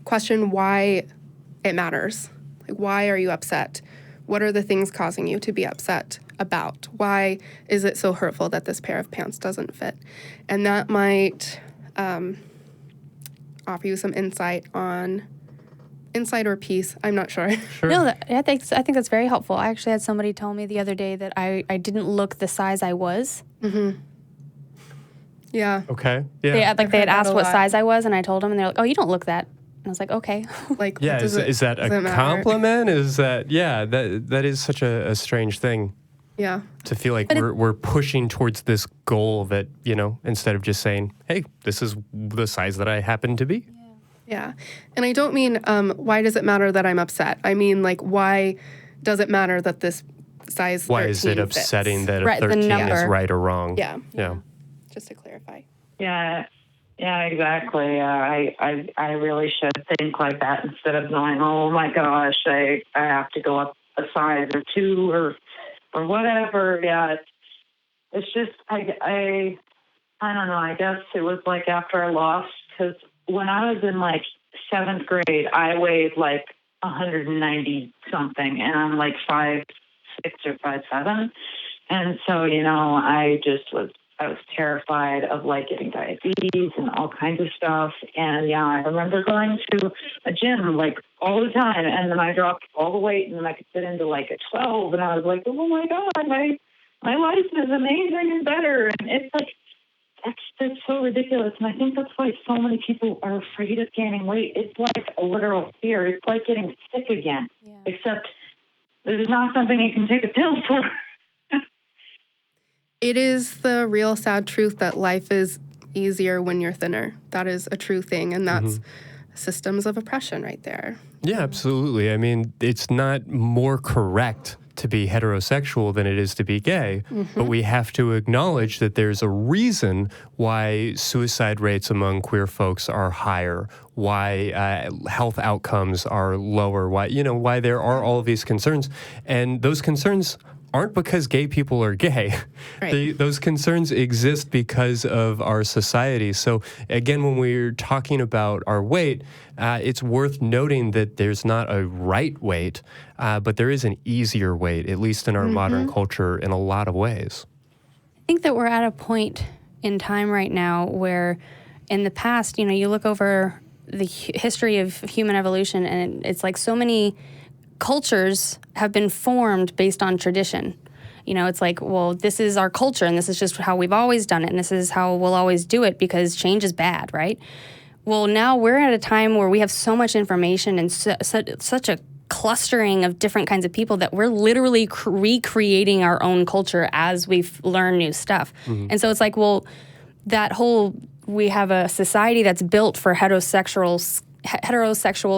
question why it matters. Like, why are you upset? What are the things causing you to be upset about? Why is it so hurtful that this pair of pants doesn't fit? And that might offer you some insight or peace. I'm not sure. Sure. No, I think that's very helpful. I actually had somebody tell me the other day that I didn't look the size I was. Yeah. Okay. Yeah. They had asked what size I was, and I told them, and they're like, "Oh, you don't look that." And I was like, "Okay." Like, yeah. Is that a compliment? Is that that is such a strange thing. Yeah. To feel like we're pushing towards this goal that, you know, instead of just saying, "Hey, this is the size that I happen to be." Yeah. And I don't mean why does it matter that I'm upset? I mean, like, why does it matter that this size 13 Why is it upsetting that a 13 is right or wrong? Yeah. Yeah. Just to clarify. Yeah, exactly. I really should think like that instead of going, oh my gosh, I have to go up a size or 2 or whatever. Yeah, it's just I don't know. I guess it was like after I lost, because when I was in like 7th grade, I weighed like 190 something, and I'm like 5'6" or 5'7", and so I was terrified of like getting diabetes and all kinds of stuff. And yeah, I remember going to a gym like all the time, and then I dropped all the weight, and then I could fit into like a 12, and I was like, oh my God, my life is amazing and better. And it's like, that's so ridiculous. And I think that's why so many people are afraid of gaining weight. It's like a literal fear. It's like getting sick again, except there's not something you can take a pill for. It is the real sad truth that life is easier when you're thinner. That is a true thing, and that's systems of oppression right there. Yeah, absolutely. I mean, it's not more correct to be heterosexual than it is to be gay, but we have to acknowledge that there's a reason why suicide rates among queer folks are higher, why health outcomes are lower, why there are all of these concerns. And those concerns aren't because gay people are gay. Right. Those concerns exist because of our society. So again, when we're talking about our weight, it's worth noting that there's not a right weight, but there is an easier weight, at least in our modern culture, in a lot of ways. I think that we're at a point in time right now where in the past, you look over the history of human evolution, and it's like so many cultures have been formed based on tradition. It's like, well, this is our culture, and this is just how we've always done it, and this is how we'll always do it because change is bad, right? Well, now we're at a time where we have so much information and such a clustering of different kinds of people that we're literally recreating our own culture as we learn new stuff. And so it's like, well, we have a society that's built for heterosexual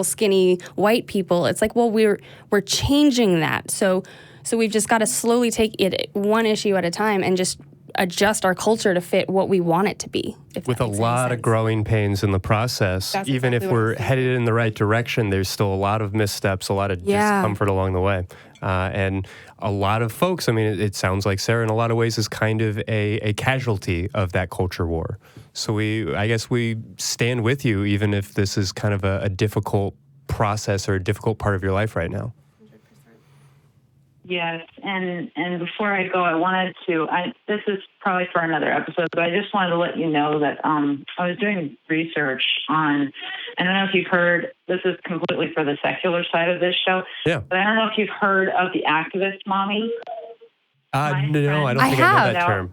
skinny white people. It's like, well, we're changing that. So we've just got to slowly take it one issue at a time and just adjust our culture to fit what we want it to be. With a lot of growing pains in the process. That's Even exactly if we're headed in the right direction, there's still a lot of missteps, a lot of discomfort along the way. And a lot of folks, I mean, it sounds like Sarah in a lot of ways is kind of a casualty of that culture war. So I guess we stand with you, even if this is kind of a difficult process or a difficult part of your life right now. Yes, and before I go, I wanted to, this is probably for another episode, but I just wanted to let you know that I was doing research on, I don't know if you've heard, this is completely for the secular side of this show, but I don't know if you've heard of the activist mommy. No, I don't think I know that term.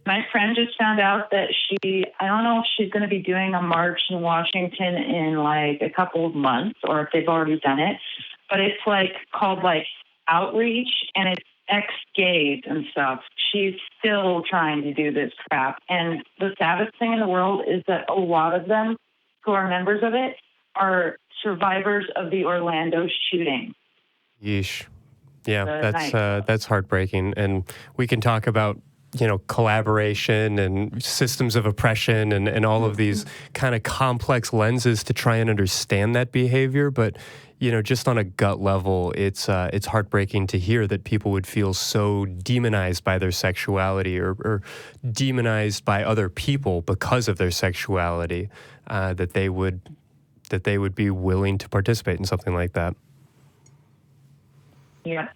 My friend just found out that I don't know if she's going to be doing a march in Washington in like a couple of months or if they've already done it, but it's like called like outreach and it's ex-gays and stuff. She's still trying to do this crap. And the saddest thing in the world is that a lot of them who are members of it are survivors of the Orlando shooting. Yeesh. Yeah, that's heartbreaking. And we can talk about collaboration and systems of oppression and all of these kind of complex lenses to try and understand that behavior. But, just on a gut level, it's heartbreaking to hear that people would feel so demonized by their sexuality or demonized by other people because of their sexuality, that they would be willing to participate in something like that. Yeah.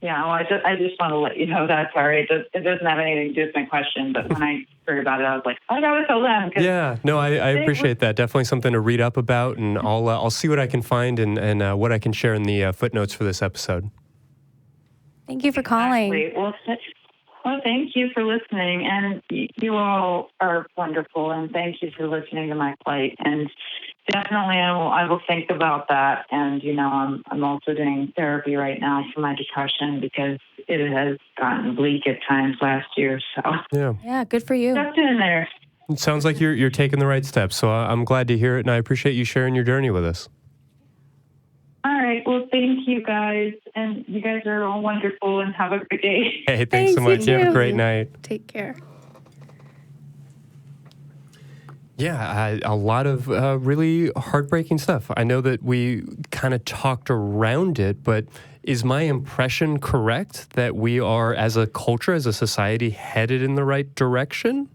Yeah, well, I just want to let you know that. Sorry, it doesn't have anything to do with my question, but when I heard about it, I was like, I got to tell them. Yeah, no, I appreciate that. Definitely something to read up about, and I'll see what I can find and what I can share in the footnotes for this episode. Thank you for calling. Exactly. Well, thank you for listening, and you all are wonderful, and thank you for listening to my plight. And definitely, I will think about that. And I'm also doing therapy right now for my depression because it has gotten bleak at times last year. So yeah, good for you. Stuff in there. It sounds like you're taking the right steps. So I'm glad to hear it, and I appreciate you sharing your journey with us. All right. Well, thank you guys. And you guys are all wonderful and have a great day. Hey, thanks so much. You have a great night. Take care. Yeah, a lot of really heartbreaking stuff. I know that we kind of talked around it, but is my impression correct that we are, as a culture, as a society, headed in the right direction?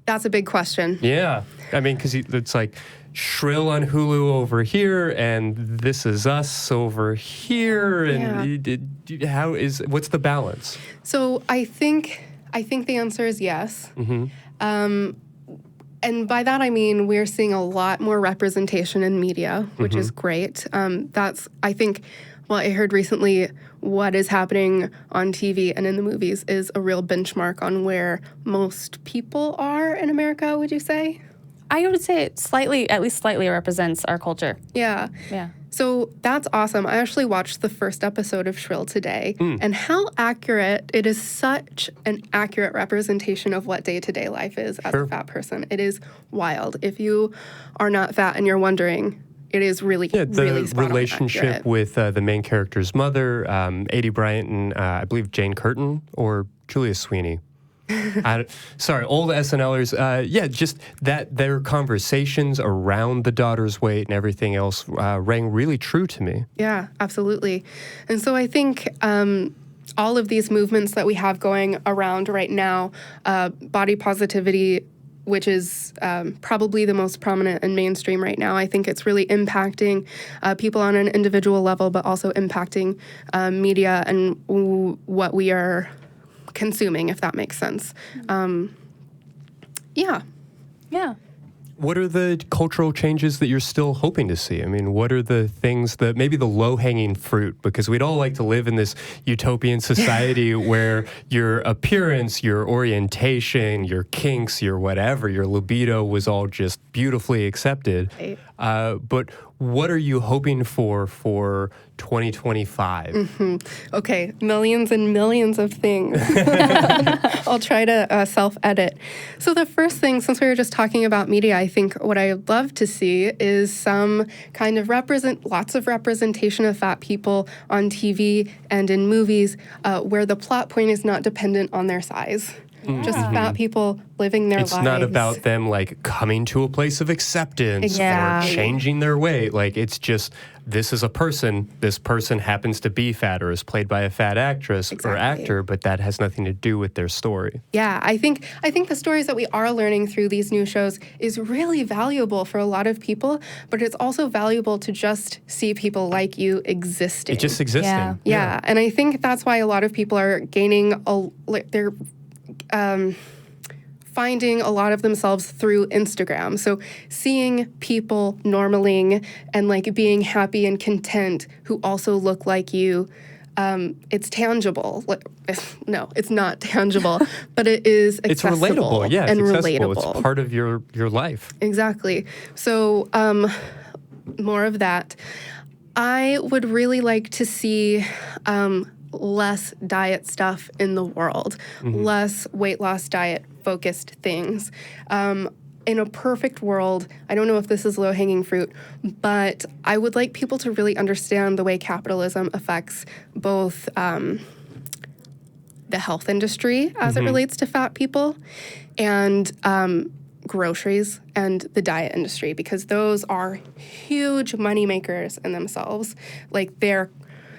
That's a big question. Yeah. I mean, because it's like Shrill on Hulu over here, and This Is Us over here, and what's the balance? So I think the answer is yes. Mm-hmm. And by that I mean we're seeing a lot more representation in media, which is great. I heard recently what is happening on TV and in the movies is a real benchmark on where most people are in America, would you say? I would say it at least slightly represents our culture. Yeah. Yeah. So that's awesome. I actually watched the first episode of Shrill today, and how accurate, it is such an accurate representation of what day-to-day life is as a fat person. It is wild. If you are not fat and you're wondering, it is really, really spot on relationship accurate. with the main character's mother, Adie Bryant, and I believe Jane Curtin or Julia Sweeney. Sorry, old SNLers. Just that their conversations around the daughter's weight and everything else rang really true to me. Yeah, absolutely. And so I think all of these movements that we have going around right now, body positivity, which is probably the most prominent and mainstream right now, I think it's really impacting people on an individual level, but also impacting media and what we are consuming, if that makes sense. Yeah. What are the cultural changes that you're still hoping to see? I mean, what are the things that maybe the low-hanging fruit? Because we'd all like to live in this utopian society where your appearance, your orientation, your kinks, your whatever, your libido was all just beautifully accepted. Right. But what are you hoping for 2025? Okay, millions and millions of things. I'll try to self-edit. So the first thing, since we were just talking about media, I think what I'd love to see is some kind of lots of representation of fat people on TV and in movies where the plot point is not dependent on their size. Just fat people living their lives. It's not about them like coming to a place of acceptance or changing their weight. Like it's just, this is a person. This person happens to be fat or is played by a fat actress or actor, but that has nothing to do with their story. Yeah, I think the stories that we are learning through these new shows is really valuable for a lot of people, but it's also valuable to just see people like you existing. It just existing. Yeah, and I think that's why a lot of people are gaining they're finding a lot of themselves through Instagram. So seeing people normaling and like being happy and content who also look like you, it's tangible. No, it's not tangible, but it is accessible. It's relatable, yeah. And accessible. relatable. It's part of your life. Exactly. So more of that. I would really like to see less diet stuff in the world, less weight loss diet focused things. In a perfect world, I don't know if this is low-hanging fruit, but I would like people to really understand the way capitalism affects both the health industry as it relates to fat people and groceries and the diet industry, because those are huge money makers in themselves. Like they're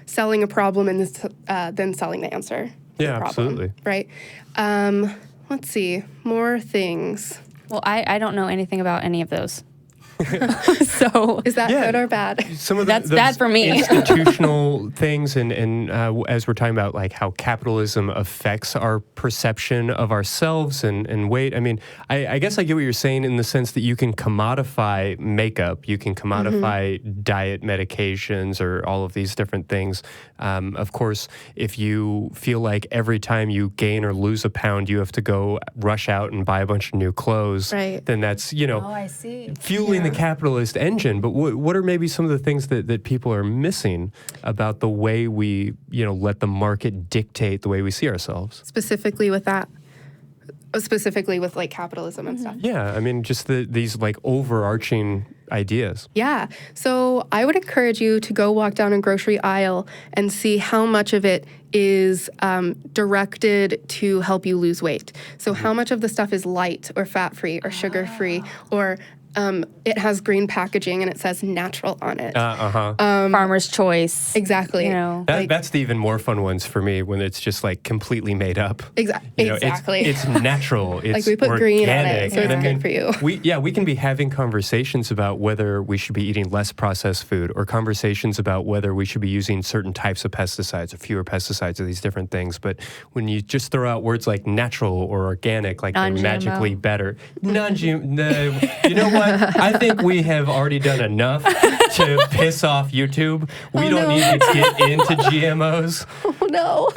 selling a problem and then selling the answer. Yeah, absolutely. Right. Let's see. More things. Well, I don't know anything about any of those. So is that good or bad? Some of that's bad for me. Institutional things, and as we're talking about like how capitalism affects our perception of ourselves and weight. I mean, I guess I get what you're saying in the sense that you can commodify makeup, you can commodify diet medications or all of these different things. Of course, if you feel like every time you gain or lose a pound, you have to go rush out and buy a bunch of new clothes, then that's I see. Fueling the capitalist engine. But what are maybe some of the things that people are missing about the way we, let the market dictate the way we see ourselves? Specifically with that. Specifically with like capitalism and stuff. Yeah, I mean, just these like overarching ideas. Yeah. So I would encourage you to go walk down a grocery aisle and see how much of it is directed to help you lose weight. So how much of the stuff is light or fat-free or sugar-free or it has green packaging and it says natural on it. Farmer's choice. Exactly. That's the even more fun ones for me when it's just like completely made up. Exactly. It's natural. It's like we put organic, green on it, so it's good for you. We can be having conversations about whether we should be eating less processed food or conversations about whether we should be using certain types of pesticides or fewer pesticides or these different things. But when you just throw out words like natural or organic, like they're magically better. You know what? I think we have already done enough to piss off YouTube. We don't need to get into GMOs. Oh, no.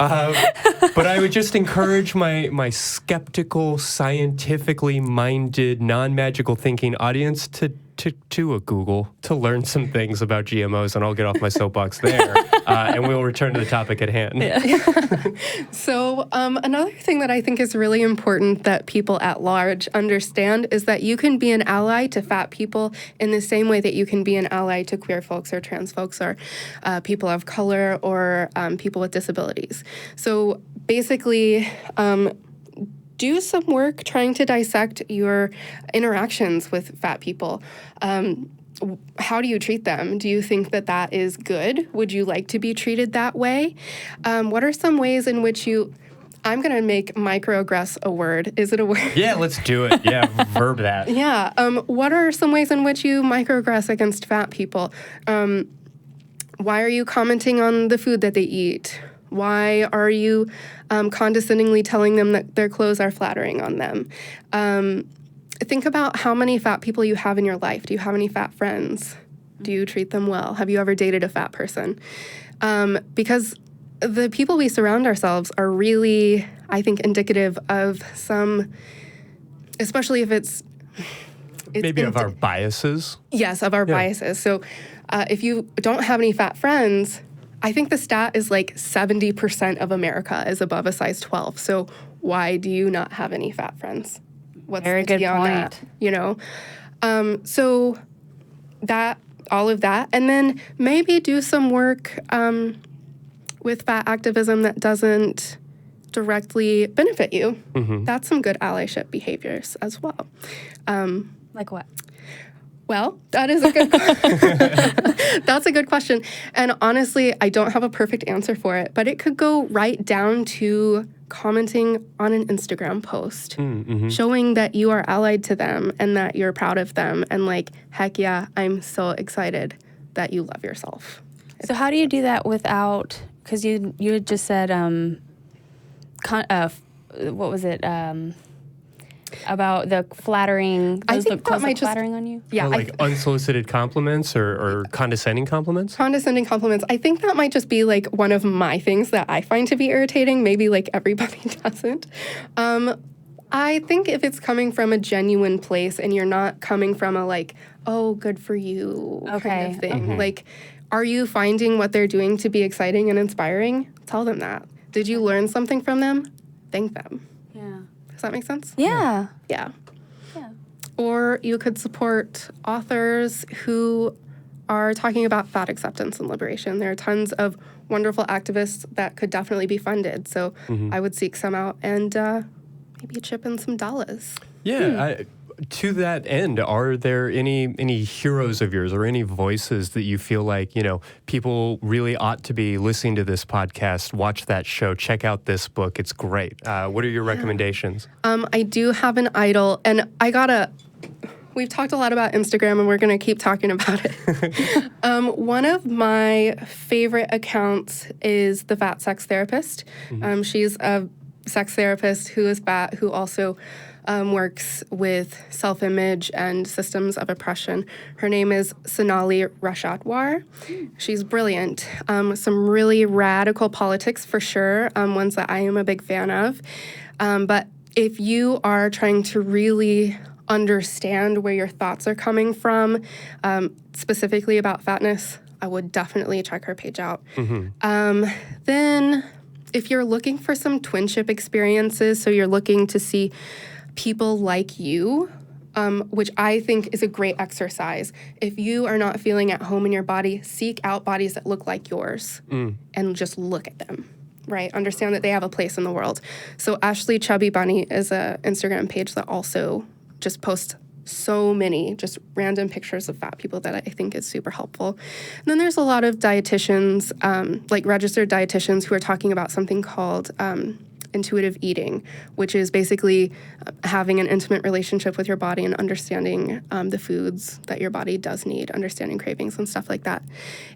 But I would just encourage my skeptical, scientifically minded, non-magical thinking audience to a Google to learn some things about GMOs, and I'll get off my soapbox there, and we'll return to the topic at hand. So another thing that I think is really important that people at large understand is that you can be an ally to fat people in the same way that you can be an ally to queer folks or trans folks or people of color or people with disabilities. So basically, do some work trying to dissect your interactions with fat people. How do you treat them? Do you think that that is good? Would you like to be treated that way? What are some ways in which I'm going to make microaggress a word. Is it a word? Yeah, let's do it. Yeah, verb that. Yeah. What are some ways in which you microaggress against fat people? Why are you commenting on the food that they eat? Why are you condescendingly telling them that their clothes are flattering on them? Think about how many fat people you have in your life. Do you have any fat friends? Do you treat them well? Have you ever dated a fat person? Because the people we surround ourselves are really, I think, indicative of some, especially if it's maybe of our biases. Yes, of our biases. So if you don't have any fat friends, I think the stat is like 70% of America is above a size 12. So why do you not have any fat friends? What's Very the good on point. that, you know? So that, all of that, and then maybe do some work with fat activism that doesn't directly benefit you. That's some good allyship behaviors as well. Like what? Well, that is a good that's a good question. And honestly, I don't have a perfect answer for it, but it could go right down to commenting on an Instagram post, showing that you are allied to them and that you're proud of them. And like, heck yeah, I'm so excited that you love yourself. So how do you do that without, because you had just said, what was it? About the flattering, I those think that might just flattering on you? Yeah, Or like unsolicited compliments or condescending compliments? condescending compliments. I think that might just be like one of my things that I find to be irritating. Maybe like everybody doesn't. I think if it's coming from a genuine place and you're not coming from a like, oh, good for you kind of thing. Like, are you finding what they're doing to be exciting and inspiring? Tell them that. Did you learn something from them? Thank them. Yeah. Does that make sense? Yeah. Yeah. Or you could support authors who are talking about fat acceptance and liberation. There are tons of wonderful activists that could definitely be funded. So I would seek some out and maybe chip in some dollars. Yeah. To that end, are there any heroes of yours or any voices that you feel like, you know, people really ought to be listening to this podcast, watch that show, check out this book. It's great. What are your recommendations? I do have an idol, and we've talked a lot about Instagram, and we're going to keep talking about it. One of my favorite accounts is the Fat Sex Therapist. She's a sex therapist who is fat, who also works with self-image and systems of oppression. Her name is Sonali Rashadwar. She's brilliant. Some really radical politics for sure, ones that I am a big fan of. But if you are trying to really understand where your thoughts are coming from, specifically about fatness, I would definitely check her page out. Then if you're looking for some twinship experiences, so you're looking to see people like you, which I think is a great exercise. If you are not feeling at home in your body, seek out bodies that look like yours and just look at them, right? Understand that they have a place in the world. So Ashley Chubby Bunny is an Instagram page that also just posts so many just random pictures of fat people that I think is super helpful. And then there's a lot of dietitians, like registered dietitians, who are talking about something called intuitive eating, which is basically having an intimate relationship with your body and understanding the foods that your body does need, understanding cravings and stuff like that.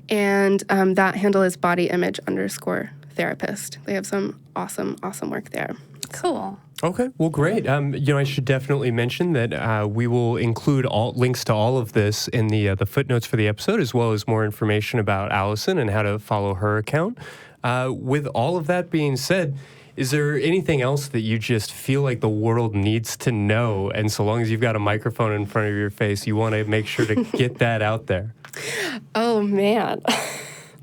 And that handle is body_image_therapist. They have some awesome work there. Cool. Okay, well, great. You know, I should definitely mention that we will include all links to all of this in the footnotes for the episode, as well as more information about Alison and how to follow her account. With all of that being said, is there anything else that you just feel like the world needs to know? And so long as you've got a microphone in front of your face, you want to make sure to get that out there. Oh, man.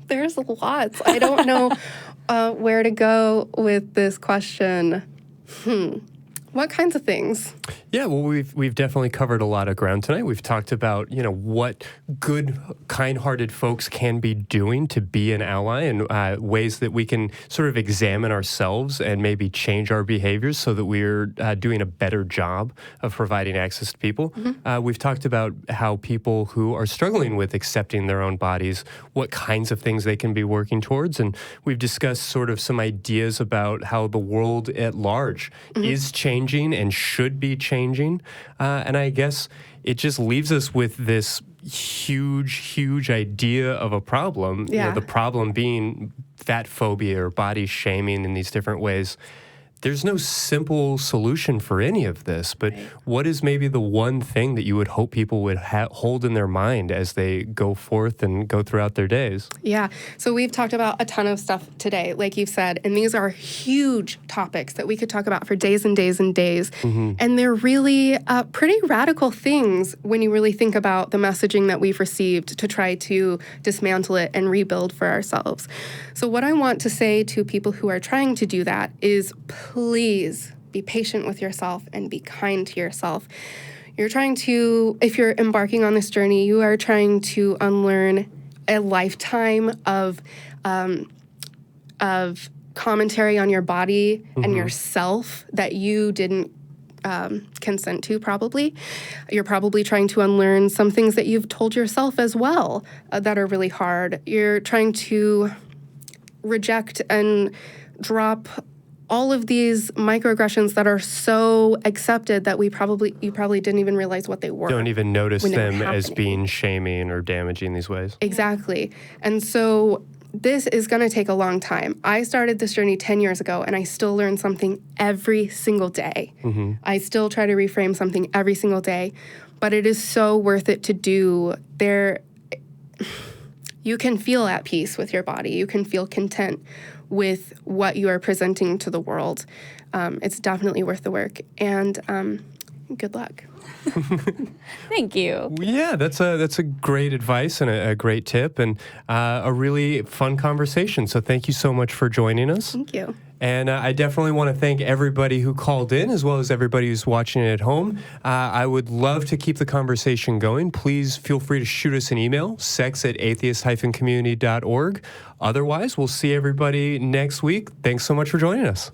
There's lots. I don't know where to go with this question. What kinds of things? Yeah, well, we've definitely covered a lot of ground tonight. We've talked about, you know, what good, kind-hearted folks can be doing to be an ally and ways that we can sort of examine ourselves and maybe change our behaviors so that we're doing a better job of providing access to people. We've talked about how people who are struggling with accepting their own bodies, what kinds of things they can be working towards. And we've discussed sort of some ideas about how the world at large is changing and should be changing. And I guess it just leaves us with this huge idea of a problem. Yeah. You know, the problem being fat phobia or body shaming in these different ways. there's no simple solution for any of this, but what is maybe the one thing that you would hope people would hold in their mind as they go forth and go throughout their days? Yeah. So we've talked about a ton of stuff today, like you've said, and these are huge topics that we could talk about for days and days and days. And they're really pretty radical things when you really think about the messaging that we've received to try to dismantle it and rebuild for ourselves. So what I want to say to people who are trying to do that is, please be patient with yourself and be kind to yourself. You're trying to, if you're embarking on this journey, you are trying to unlearn a lifetime of commentary on your body and yourself that you didn't consent to, probably. You're probably trying to unlearn some things that you've told yourself as well that are really hard. You're trying to reject and drop all of these microaggressions that are so accepted that you probably didn't even realize what they were. Don't even notice them as being shaming or damaging these ways. Exactly. And so this is going to take a long time. I started this journey 10 years ago, and I still learn something every single day. I still try to reframe something every single day, but it is so worth it to do. You can feel at peace with your body. You can feel content with what you are presenting to the world. It's definitely worth the work. And good luck. Thank you. Yeah, that's a great advice and a great tip and a really fun conversation. So thank you so much for joining us. Thank you. And I definitely want to thank everybody who called in, as well as everybody who's watching at home. I would love to keep the conversation going. Please feel free to shoot us an email, sex@atheist-community.org. Otherwise, we'll see everybody next week. Thanks so much for joining us.